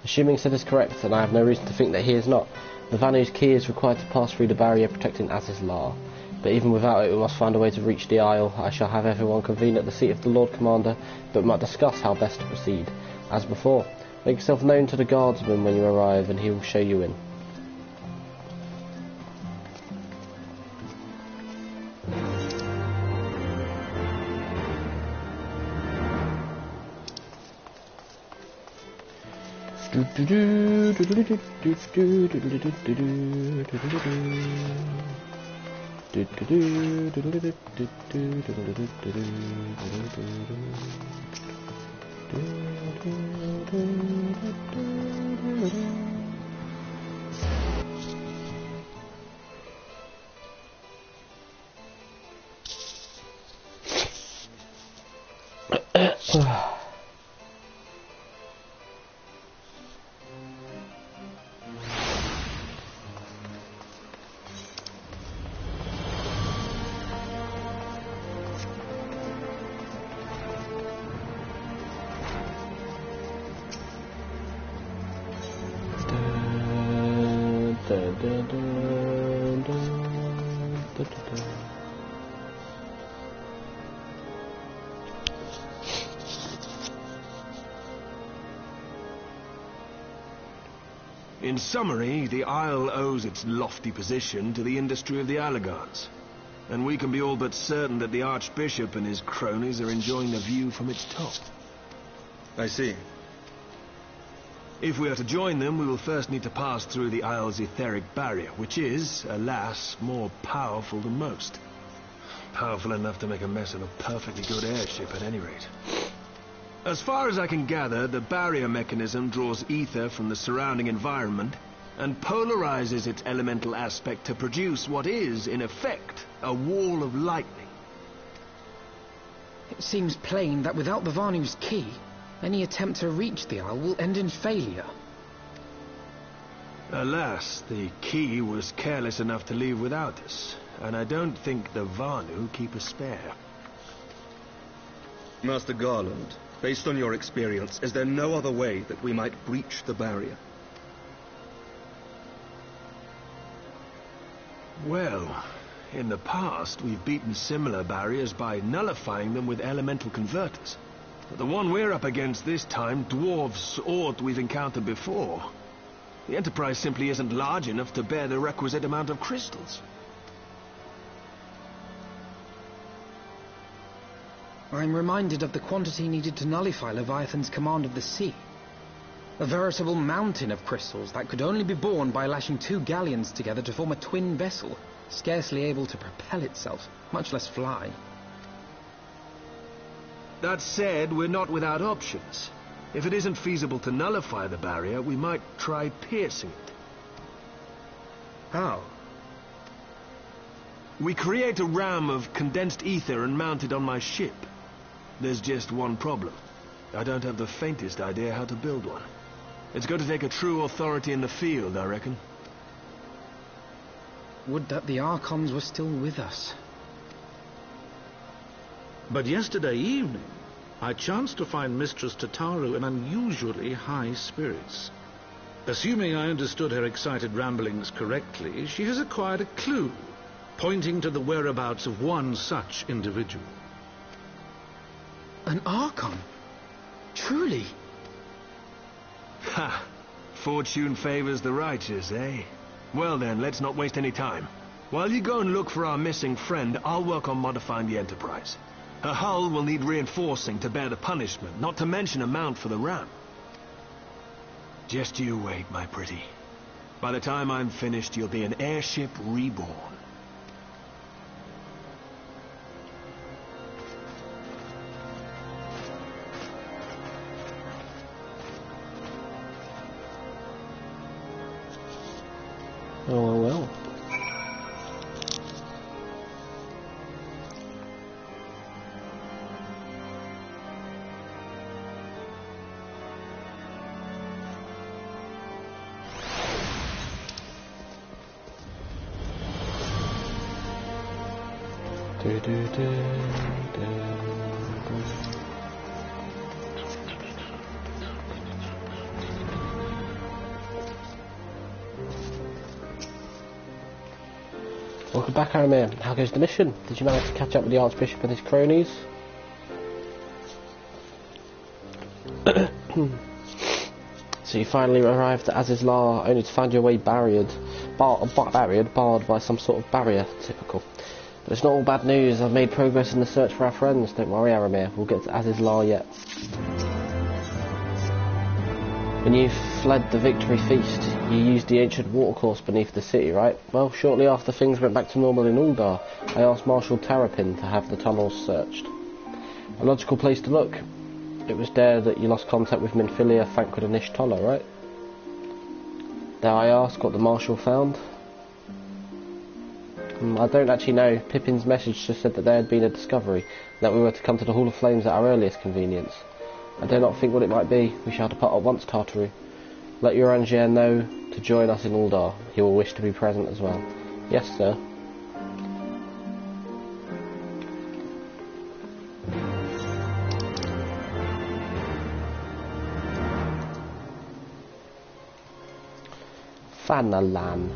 Assuming Sid is correct, and I have no reason to think that he is not, the Vanu's key is required to pass through the barrier protecting Azys Lla. But even without it, we must find a way to reach the Isle. I shall have everyone convene at the seat of the Lord Commander, but might discuss how best to proceed. As before, make yourself known to the guardsman when you arrive, and he will show you in. In summary, the Isle owes its lofty position to the industry of the Allegans, and we can be all but certain that the Archbishop and his cronies are enjoying the view from its top. I see. If we are to join them, we will first need to pass through the Isle's etheric barrier, which is, alas, more powerful than most. Powerful enough to make a mess of a perfectly good airship at any rate. As far as I can gather, the barrier mechanism draws ether from the surrounding environment and polarizes its elemental aspect to produce what is, in effect, a wall of lightning. It seems plain that without the Vanu's key, any attempt to reach the Isle will end in failure. Alas, the key was careless enough to leave without us, and I don't think the Vanu keep a spare. Master Garland, based on your experience, is there no other way that we might breach the barrier? Well, in the past, we've beaten similar barriers by nullifying them with elemental converters. But the one we're up against this time dwarfs aught we've encountered before. The Enterprise simply isn't large enough to bear the requisite amount of crystals. I'm reminded of the quantity needed to nullify Leviathan's command of the sea. A veritable mountain of crystals that could only be borne by lashing two galleons together to form a twin vessel, scarcely able to propel itself, much less fly. That said, we're not without options. If it isn't feasible to nullify the barrier, we might try piercing it. How? We create a ram of condensed ether and mount it on my ship. There's just one problem. I don't have the faintest idea how to build one. It's going to take a true authority in the field, I reckon. Would that the Archons were still with us. But yesterday evening, I chanced to find Mistress Tataru in unusually high spirits. Assuming I understood her excited ramblings correctly, she has acquired a clue, pointing to the whereabouts of one such individual. An Archon? Truly? Ha! Fortune favors the righteous, eh? Well then, let's not waste any time. While you go and look for our missing friend, I'll work on modifying the Enterprise. Her hull will need reinforcing to bear the punishment, not to mention a mount for the ram. Just you wait, my pretty. By the time I'm finished, you'll be an airship reborn. Oh, well. Welcome back, Aramir. How goes the mission? Did you manage to catch up with the Archbishop and his cronies? So you finally arrived at Azys Lla, only to find your way barred by some sort of barrier. Typical. But it's not all bad news. I've made progress in the search for our friends. Don't worry, Aramir. We'll get to Azys Lla yet. When you fled the Victory Feast, you used the ancient watercourse beneath the city, right? Well, shortly after things went back to normal in Uldar, I asked Marshal Terrapin to have the tunnels searched. A logical place to look. It was there that you lost contact with Minfilia, Thancred and Ishtola, right? Dare I ask what the Marshal found? I don't actually know. Pippin's message just said that there had been a discovery, that we were to come to the Hall of Flames at our earliest convenience. I dare not think what it might be. We shall depart at once, Tartaru. Let Uranger know to join us in Uldar. He will wish to be present as well. Yes, sir. Fanalan.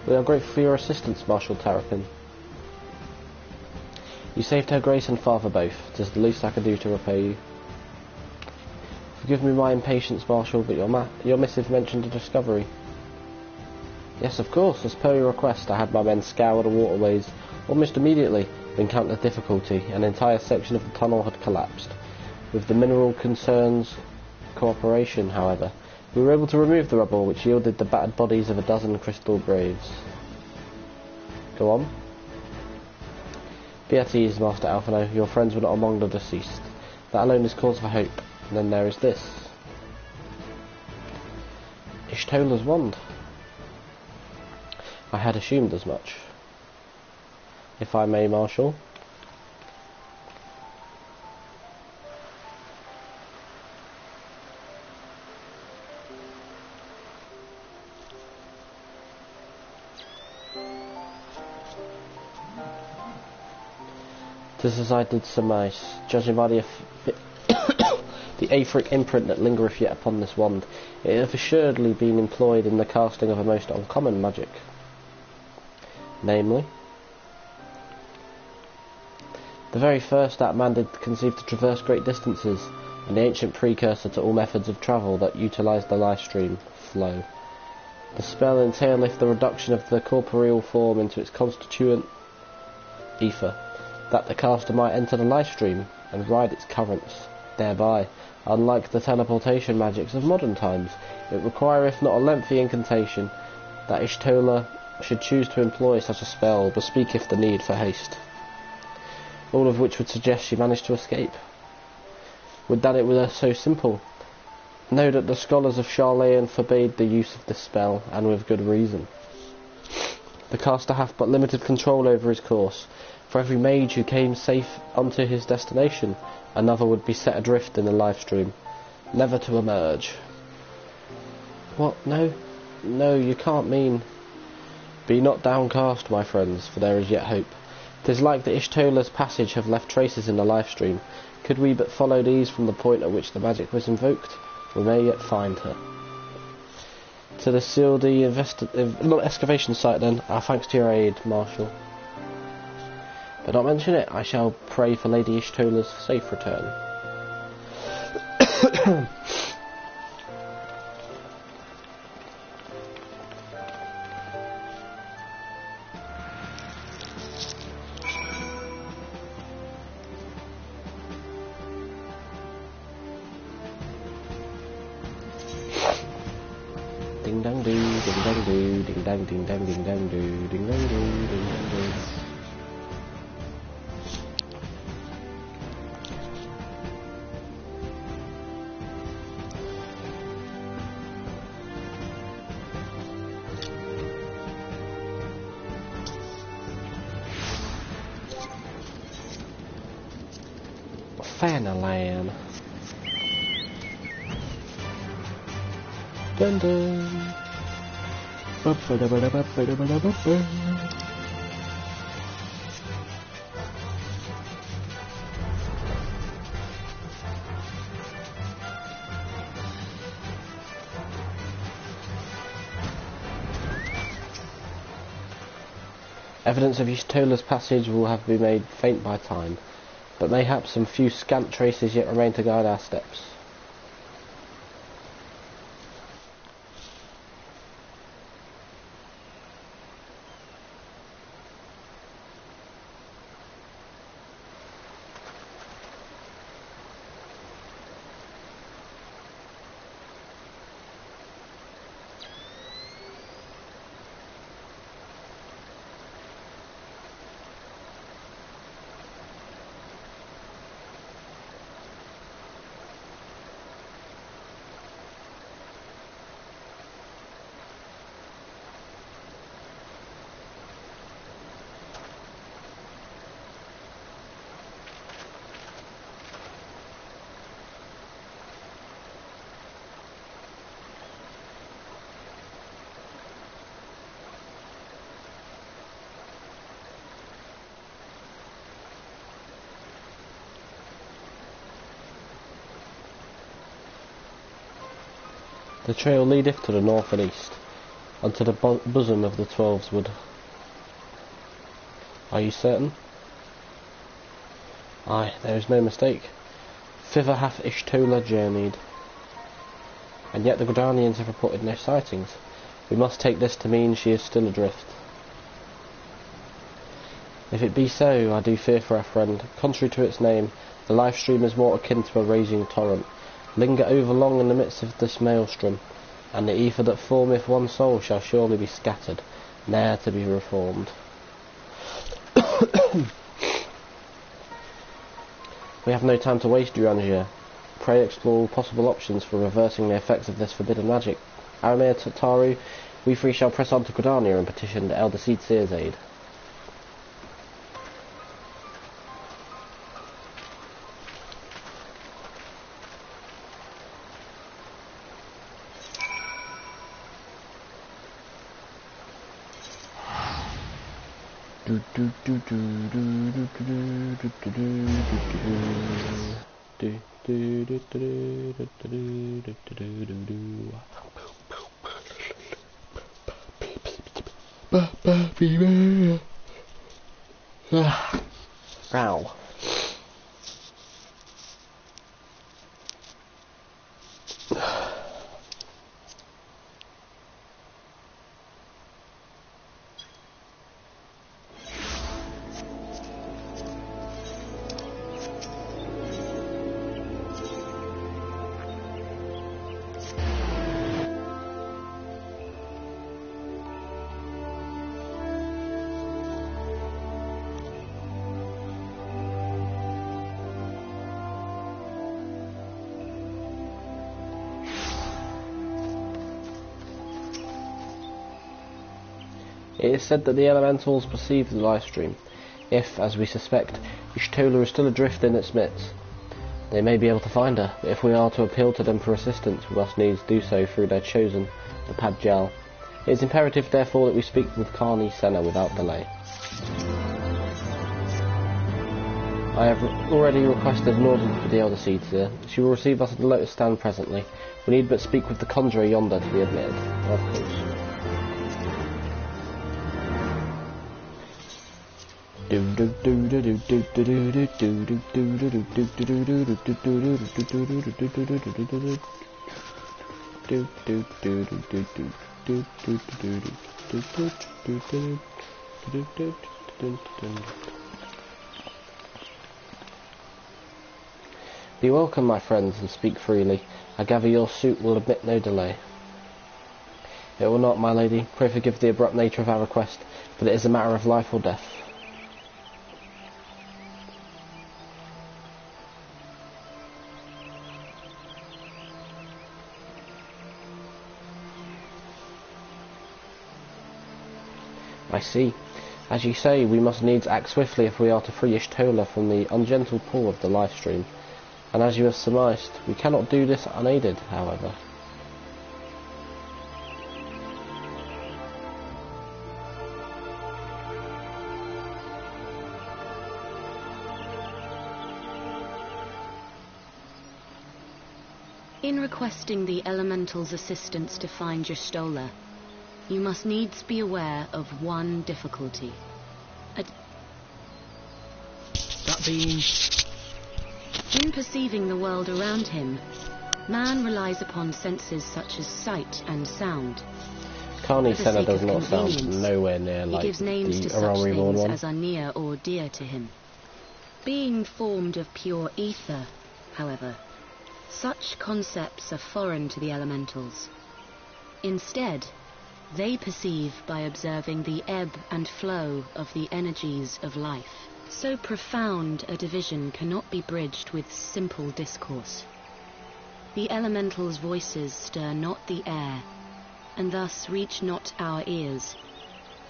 We are grateful for your assistance, Marshal Terrapin. You saved Her Grace and Father both. It is the least I can do to repay you. Forgive me my impatience, Marshal, but your missive mentioned a discovery. Yes, of course. As per your request, I had my men scour the waterways almost immediately, but encountered difficulty. An entire section of the tunnel had collapsed. With the mineral concerns cooperation, however, we were able to remove the rubble, which yielded the battered bodies of a dozen crystal graves. Go on. Be at ease, Master Alphino. Your friends were not among the deceased. That alone is cause for hope. And then there is this. Ishtola's wand. I had assumed as much. If I may, Marshal. Just as I did surmise, judging by the aetheric imprint that lingereth yet upon this wand, it hath assuredly been employed in the casting of a most uncommon magic. Namely, the very first that man did conceive to traverse great distances, and the ancient precursor to all methods of travel that utilised the life stream flow. The spell entaileth the reduction of the corporeal form into its constituent ether, that the caster might enter the life stream and ride its currents. Thereby, unlike the teleportation magics of modern times, it requireth not a lengthy incantation that Ishtola should choose to employ such a spell, bespeaketh the need for haste. All of which would suggest she managed to escape. Would that it were so simple. Know that the scholars of Charlayan forbade the use of this spell, and with good reason. The caster hath but limited control over his course. For every mage who came safe unto his destination, another would be set adrift in the life stream, never to emerge. What? No, you can't mean. Be not downcast, my friends, for there is yet hope. 'Tis like the Ishtola's passage have left traces in the life stream. Could we but follow these from the point at which the magic was invoked, we may yet find her. To the Sildi excavation site then, our thanks to your aid, Marshal. But not mention it, I shall pray for Lady Ishtola's safe return. Ding dang doo, ding dang doo, ding dang ding dang ding dang doo, ding dang doo, ding dang doo. Fanalan. Dun dun. Evidence of Y'shtola's passage will have been made faint by time, but mayhap some few scant traces yet remain to guide our steps. The trail leadeth to the north and east, unto the bosom of the 12's wood. Are you certain? Aye, there is no mistake. Thither hath Y'shtola journeyed. And yet the Gridanians have reported no sightings. We must take this to mean she is still adrift. If it be so, I do fear for our friend. Contrary to its name, the life stream is more akin to a raging torrent. Linger over long in the midst of this maelstrom, and the ether that formeth one soul shall surely be scattered, ne'er to be reformed. We have no time to waste, Durangier. Pray explore all possible options for reversing the effects of this forbidden magic. Aramea Tataru, we three shall press on to Gridania and petition the Elder Seedseer's aid. Ow. It is said that the elementals perceive the life stream. If, as we suspect, Y'shtola is still adrift in its midst, they may be able to find her, but if we are to appeal to them for assistance, we must needs do so through their chosen, the Padjal. It is imperative, therefore, that we speak with Carney Senna without delay. I have already requested an order for the Elder Seedseer. She will receive us at the Lotus Stand presently. We need but speak with the conjurer yonder to be admitted. Of course. Be welcome, my friends, and speak freely. I gather your suit will admit no delay. It will not, my lady. Pray forgive the abrupt nature of our request, but it is a matter of life or death. I see. As you say, we must needs act swiftly if we are to free Y'shtola Lla from the ungentle pull of the life stream. And as you have surmised, we cannot do this unaided, however. In requesting the Elemental's assistance to find Y'shtola Lla, you must needs be aware of one difficulty. That being? In perceiving the world around him, man relies upon senses such as sight and sound. Carney Senna does not sound nowhere near like he gives names the to such Aurora Reborn things one. as are near or dear to him. Being formed of pure ether, however, such concepts are foreign to the elementals. Instead, they perceive by observing the ebb and flow of the energies of life. So profound a division cannot be bridged with simple discourse. The elementals' voices stir not the air, and thus reach not our ears,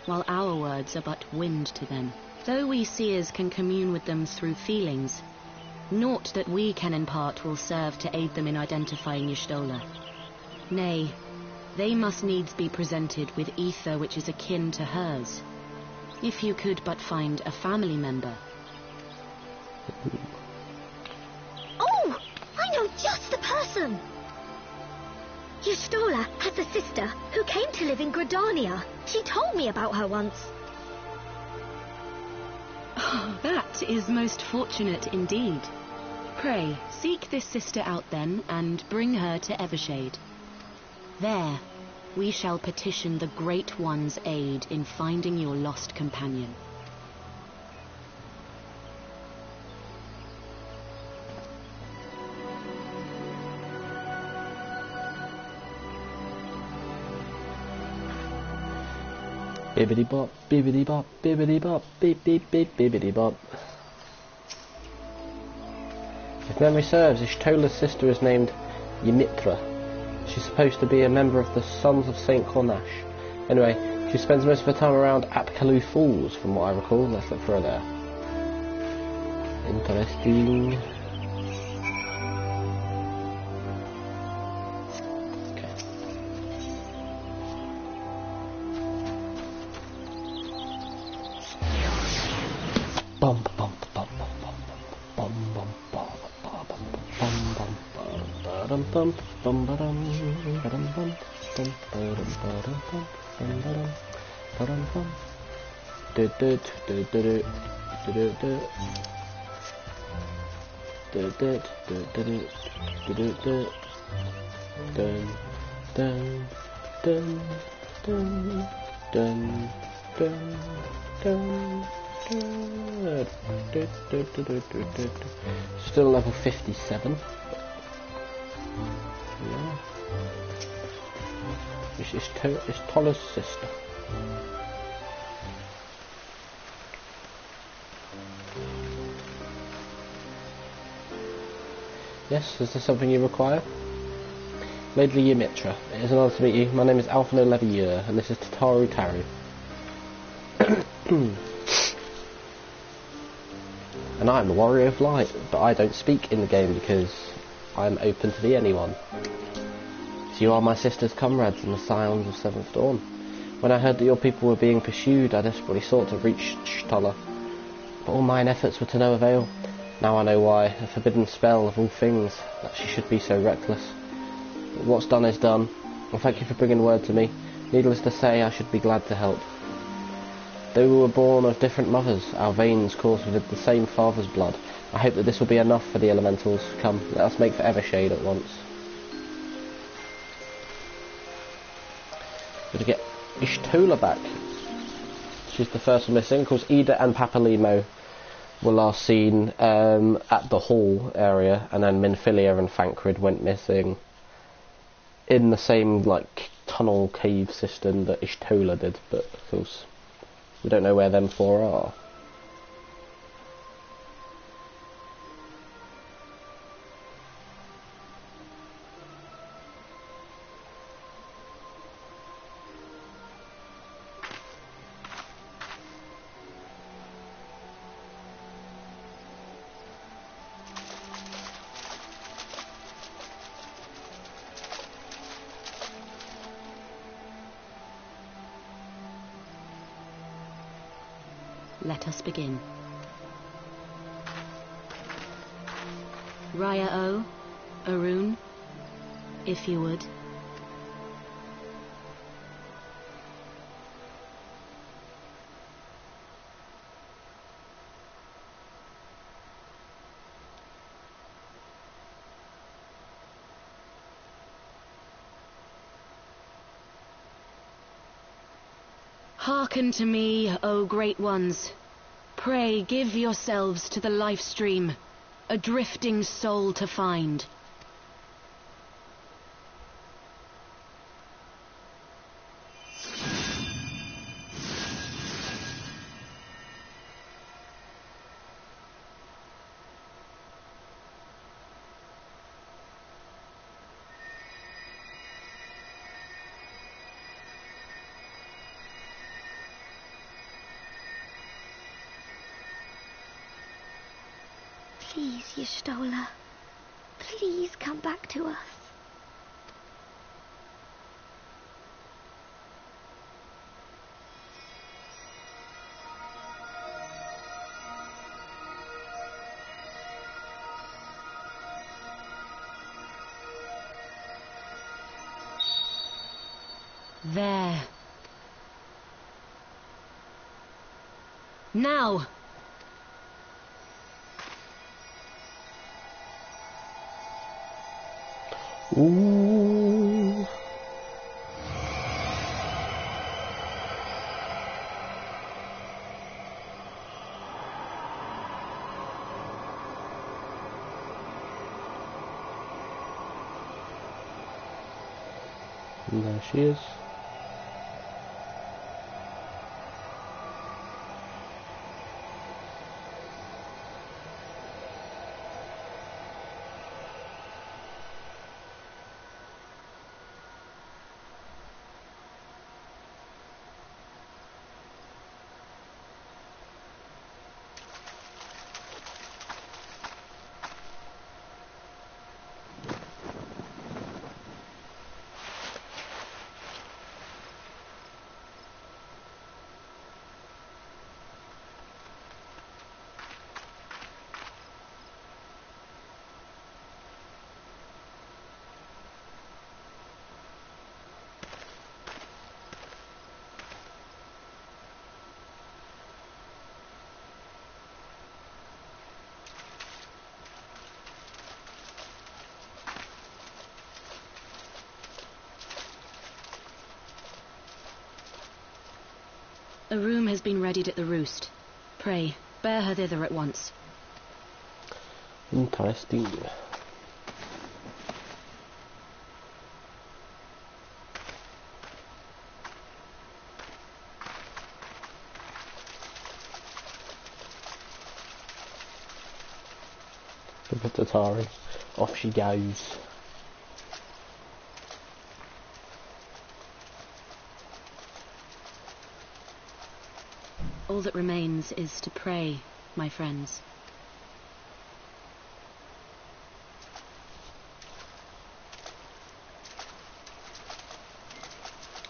while our words are but wind to them. Though we seers can commune with them through feelings, naught that we can impart will serve to aid them in identifying Y'shtola Lla. Nay, they must needs be presented with ether which is akin to hers. If you could but find a family member. Oh! I know just the person! Y'shtola Lla has a sister who came to live in Gridania. She told me about her once. Oh, that is most fortunate indeed. Pray, seek this sister out then, and bring her to Evershade. There, we shall petition the Great One's aid in finding your lost companion. Bibbidi bop, bibbidi bop, bibbidi bop, beep beep beep, bibbidi bop. If memory serves, Y'shtola Lla's sister is named Ymitra. She's supposed to be a member of the Sons of St. Cornash. Anyway, she spends most of her time around Apkaloo Falls, from what I recall. Let's look for her there. Interesting. Okay. Bum bum bum bum bum bum bum bum bum bum bum bum bum bum. Still level 57. Yeah. It's Tolla's sister. Yes, is there something you require? Lady Ymitra, it is an honour to meet you. My name is Alphino Levieur, and this is Tataru Taru. And I am the Warrior of Light, but I don't speak in the game because I am open to be anyone. So you are my sister's comrades in the Scions of Seventh Dawn. When I heard that your people were being pursued, I desperately sought to reach Y'shtola Lla, but all mine efforts were to no avail. Now I know why, a forbidden spell of all things, that she should be so reckless. But what's done is done, and thank you for bringing word to me. Needless to say, I should be glad to help. Though we were born of different mothers, our veins course with the same father's blood. I hope that this will be enough for the elementals. Come, let us make for Evershade at once. We're to get Y'shtola back. She's the first one missing. Of course, Ida and Papalimo were last seen at the hall area, and then Minfilia and Thancred went missing in the same like tunnel cave system that Y'shtola did, but of course we don't know where them four are. Let us begin. Raya O, Arun, if you would. Hearken to me, O great ones. Pray give yourselves to the life stream, a drifting soul to find. Please, Y'shtola. Please come back to us. There. Now! Ooh. And there she is. A room has been readied at the roost. Pray, bear her thither at once. Interesting. Look at Tatari. Off she goes. All that remains is to pray, my friends.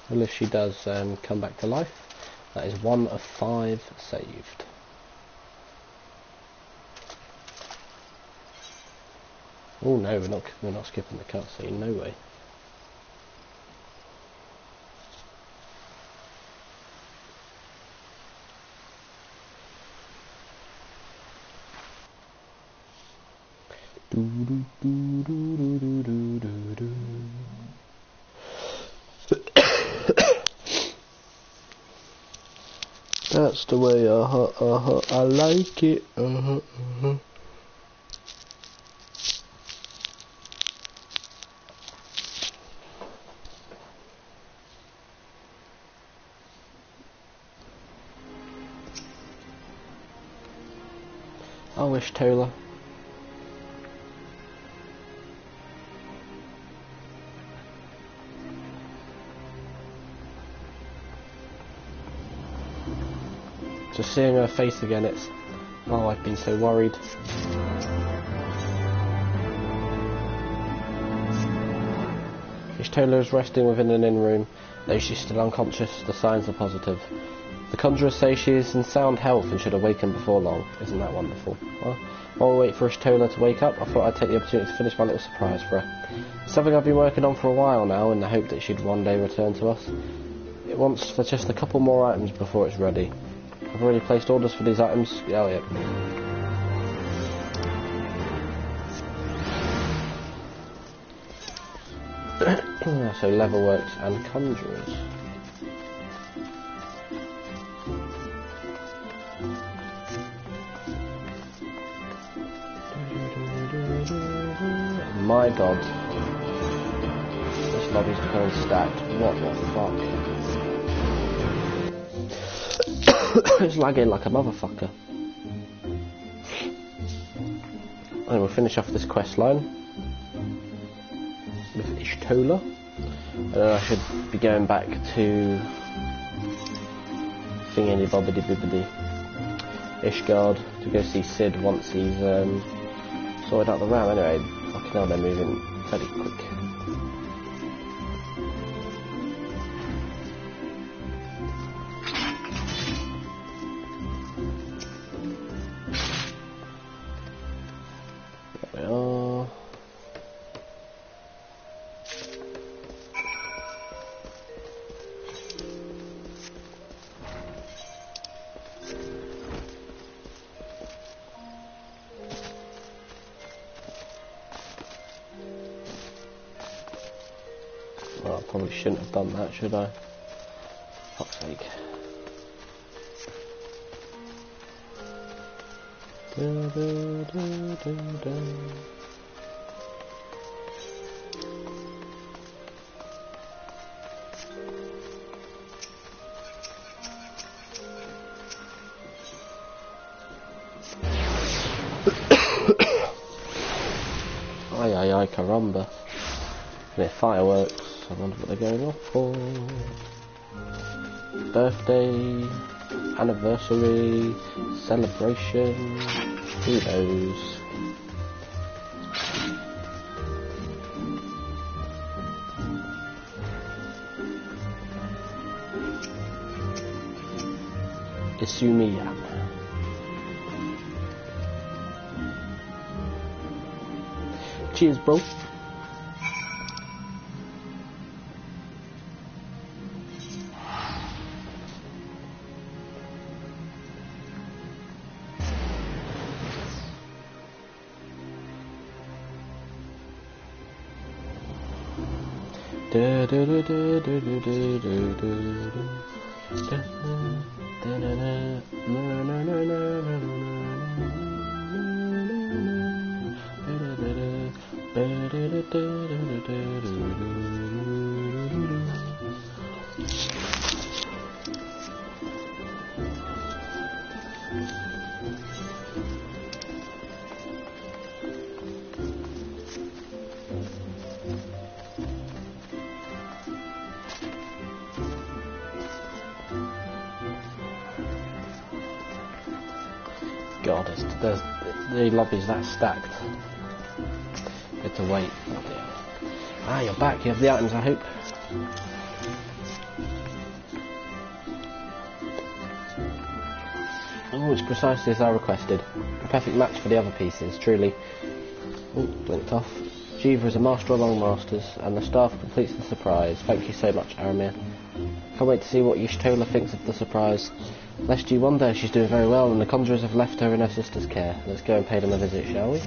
Well, if she does come back to life, that is 1 of 5 saved. Oh no, we're not skipping the cutscene, no way. That's the way, I like it, I wish Tola. Just seeing her face again, it's... Oh, I've been so worried. Y'shtola is resting within an inn room. Though she's still unconscious, the signs are positive. The conjurers say she is in sound health and should awaken before long. Isn't that wonderful? Well, while we wait for Y'shtola to wake up, I thought I'd take the opportunity to finish my little surprise for her. It's something I've been working on for a while now, in the hope that she'd one day return to us. It wants for just a couple more items before it's ready. I've already placed orders for these items. Oh, yeah. So leatherworks and conjurers. My god. This lobby's becoming stacked. What the fuck? It's lagging like a motherfucker. And we'll finish off this quest line with Y'shtola, and then I should be going back to Thingany Bobbity Bibbity Ishgard to go see Sid once he's sorted out the ram. Anyway, fucking hell, they're moving fairly quick. Well, I probably shouldn't have done that, should I? Fuck's sake. Ay, caramba. They're fireworks. I wonder what they're going off for. Birthday, anniversary, celebration, who knows. Isumiya. Cheers, bro. God, the lobby's that stacked. Good to wait. Oh dear. Ah, you're back. You have the items, I hope. Oh, it's precisely as I requested. A perfect match for the other pieces, truly. Oh, blinked off. Jiva is a master among masters, and the staff completes the surprise. Thank you so much, Aramir. Can't wait to see what Y'shtola thinks of the surprise. Lest you wonder, she's doing very well, and the conjurers have left her in her sister's care. Let's go and pay them a visit, shall we?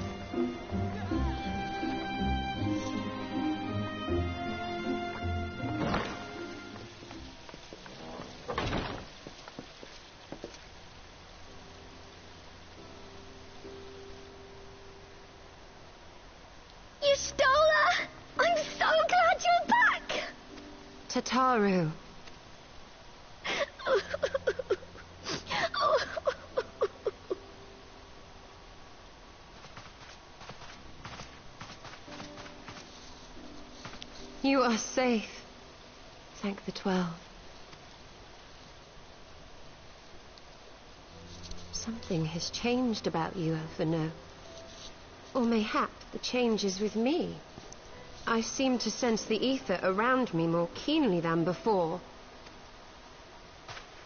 Tataru. You are safe. Thank the 12. Something has changed about you, Alphino. Or mayhap the change is with me. I seem to sense the ether around me more keenly than before.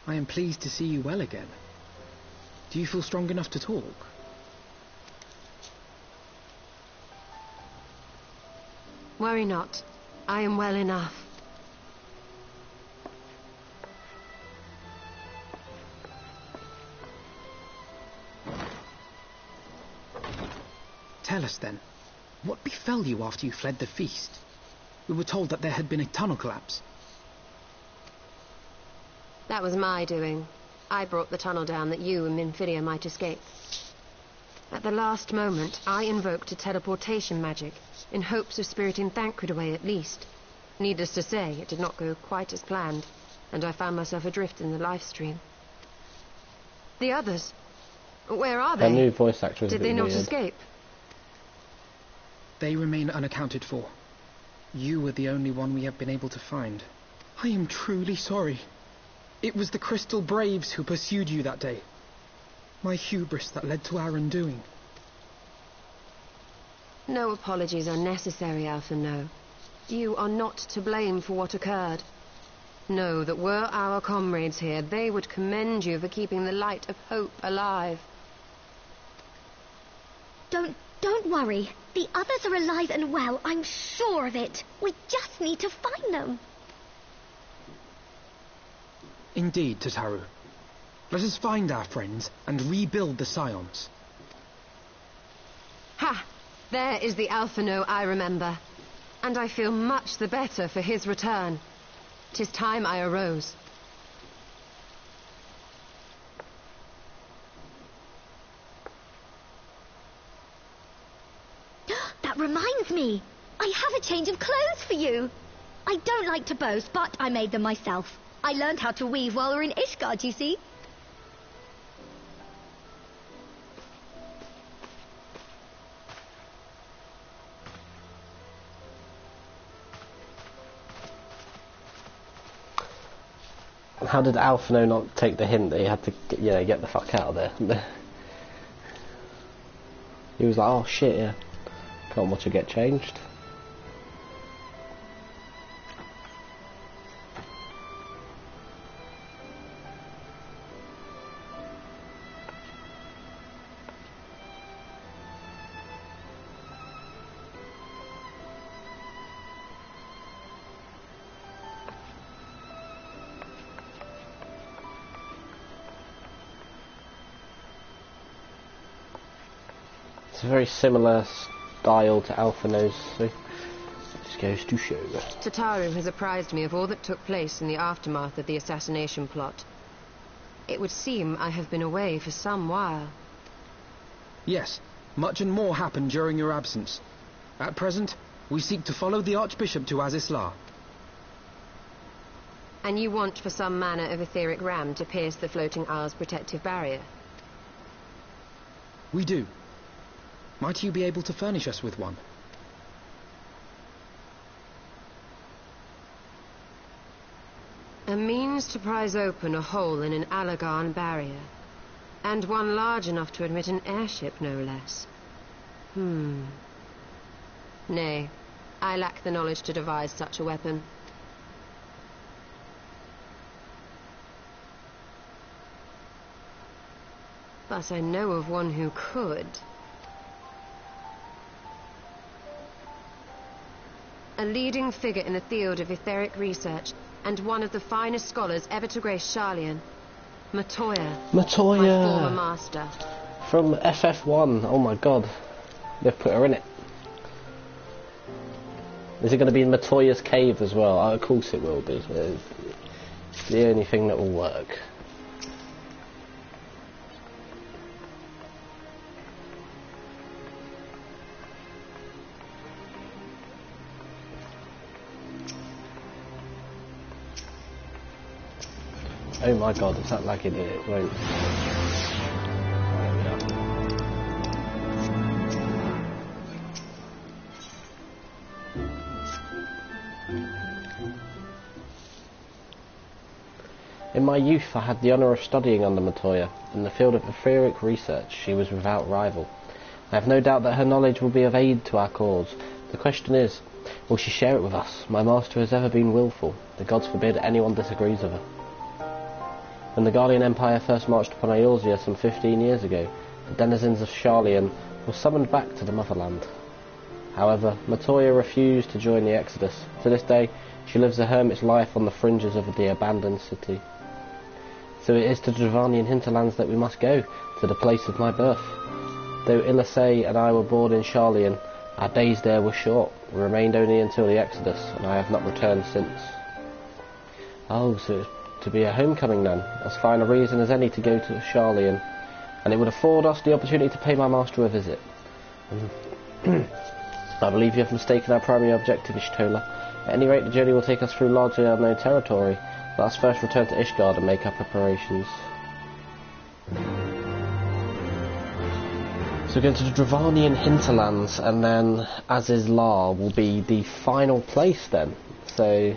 I am pleased to see you well again. Do you feel strong enough to talk? Worry not. I am well enough. Tell us then, what befell you after you fled the feast? We were told that there had been a tunnel collapse. That was my doing. I brought the tunnel down that you and Minfidia might escape. At the last moment, I invoked a teleportation magic, in hopes of spiriting Thancred away at least. Needless to say, it did not go quite as planned, and I found myself adrift in the life stream. The others? Where are they? That new voice actor is a bit Did they not weird. escape? They remain unaccounted for. You were the only one we have been able to find. I am truly sorry. It was the Crystal Braves who pursued you that day. My hubris that led to our undoing. No apologies are necessary, Alphino. You are not to blame for what occurred. Know that were our comrades here, they would commend you for keeping the light of hope alive. Don't worry. The others are alive and well, I'm sure of it. We just need to find them. Indeed, Tataru. Let us find our friends and rebuild the Scions. Ha! There is the Alphino I remember. And I feel much the better for his return. 'Tis time I arose. That reminds me. I have a change of clothes for you. I don't like to boast, but I made them myself. I learned how to weave while we were in Ishgard, you see. How did Alphino not take the hint that he had to get the fuck out of there? He was like, oh shit, yeah. Can't watch her get changed. It's a very similar style to Alphino's, so just goes to show. Tataru has apprised me of all that took place in the aftermath of the assassination plot. It would seem I have been away for some while. Yes, much and more happened during your absence. At present, we seek to follow the Archbishop to Azys Lla. And you want for some manner of etheric ram to pierce the floating isle's protective barrier? We do. Might you be able to furnish us with one? A means to prise open a hole in an Allagan barrier. And one large enough to admit an airship, no less. Nay, I lack the knowledge to devise such a weapon. But I know of one who could. A leading figure in the field of etheric research, and one of the finest scholars ever to grace Sharlayan. Matoya. Matoya! My former master. From FF1, oh my god. They've put her in it. Is it going to be in Matoya's cave as well? Oh, of course it will be. It's the only thing that will work. Oh my god, it's that lagging here, it won't. In my youth, I had the honour of studying under Matoya. In the field of etheric research, she was without rival. I have no doubt that her knowledge will be of aid to our cause. The question is, will she share it with us? My master has ever been willful. The gods forbid anyone disagrees with her. When the Guardian Empire first marched upon Eorzea some 15 years ago, the denizens of Sharlayan were summoned back to the motherland. However, Matoya refused to join the exodus. To this day, she lives a hermit's life on the fringes of the abandoned city. So it is to the Dravanian hinterlands that we must go, to the place of my birth. Though Ilisay and I were born in Sharlayan, our days there were short. We remained only until the exodus, and I have not returned since. Oh, so it's to be a homecoming then, as fine a reason as any to go to Sharlayan, and it would afford us the opportunity to pay my master a visit. I believe you have mistaken our primary objective, Y'shtola. At any rate, the journey will take us through largely unknown territory. Let us first return to Ishgard and make our preparations. So we're going to the Dravanian hinterlands, and then Azys Lla will be the final place then. So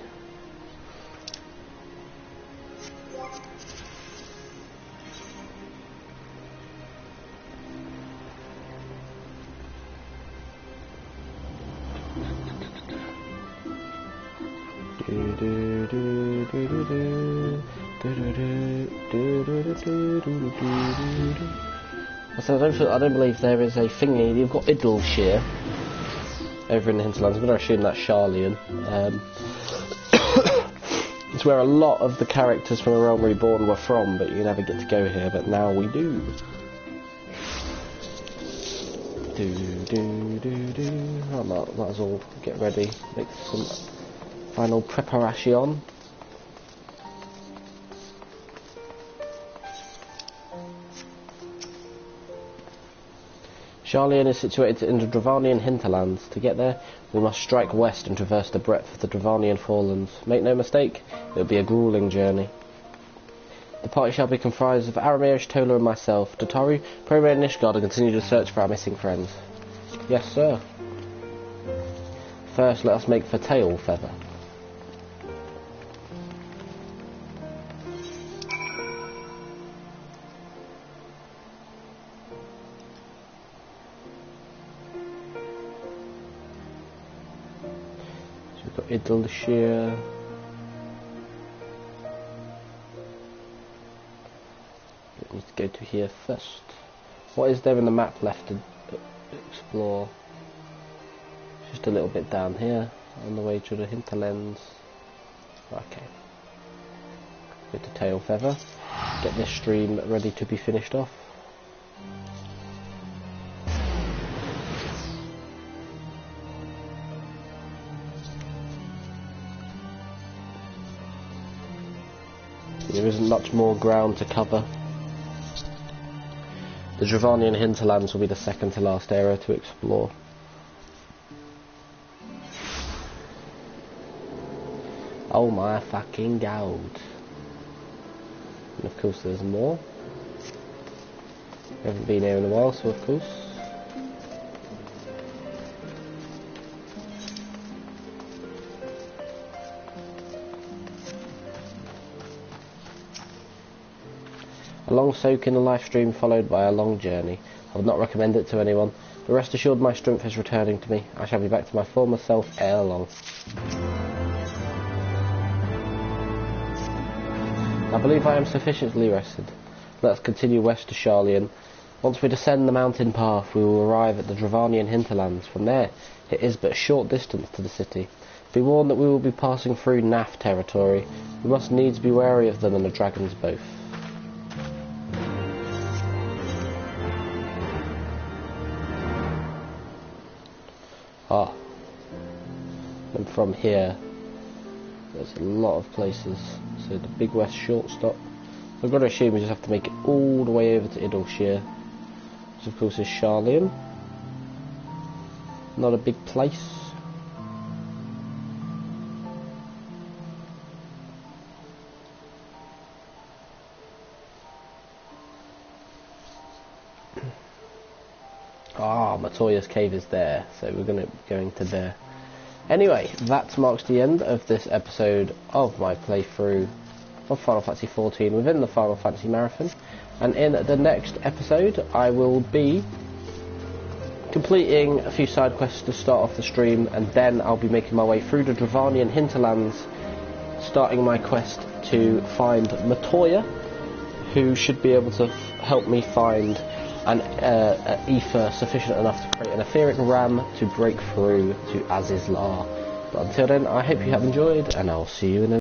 so I don't believe there is a thingy. You've got Idleshire over in the hinterlands. I'm going to assume that's Sharlayan. It's where a lot of the characters from A Realm Reborn were from, but you never get to go here, but now we do. I might as well get ready, make some final preparation. Sharlayan is situated in the Dravanian hinterlands. To get there, we must strike west and traverse the breadth of the Dravanian forelands. Make no mistake, it will be a gruelling journey. The party shall be comprised of Aramir, Y'shtola and myself. Tataru, pray remain in Ishgard and continue to search for our missing friends. Yes, sir. First, let us make for Tail Feather. So we've got Idleshire. We need to go to here first. What is there in the map left to explore? Just a little bit down here on the way to the hinterlands. Okay. Go to Tail Feather. Get this stream ready to be finished off. There isn't much more ground to cover. The Dravanian hinterlands will be the second to last area to explore. Oh my fucking god. And of course there's more. We haven't been here in a while, so of course. A long soak in the live stream followed by a long journey. I would not recommend it to anyone, but rest assured my strength is returning to me. I shall be back to my former self ere long. I believe I am sufficiently rested. Let us continue west to Sharlayan. Once we descend the mountain path, we will arrive at the Dravanian hinterlands. From there, it is but a short distance to the city. Be warned that we will be passing through Naf territory. We must needs be wary of them and the dragons both. And from here there's a lot of places. So the Big West short stop. I've got to assume we just have to make it all the way over to Idleshire, which of course is Sharlayan. Not a big place. Matoya's cave is there, so we're going to there. Anyway, that marks the end of this episode of my playthrough of Final Fantasy XIV within the Final Fantasy Marathon. And in the next episode, I will be completing a few side quests to start off the stream, and then I'll be making my way through the Dravanian hinterlands, starting my quest to find Matoya, who should be able to help me find an ether sufficient enough to create an etheric ram to break through to Azys Lla. But until then, I hope you have enjoyed, and I'll see you in the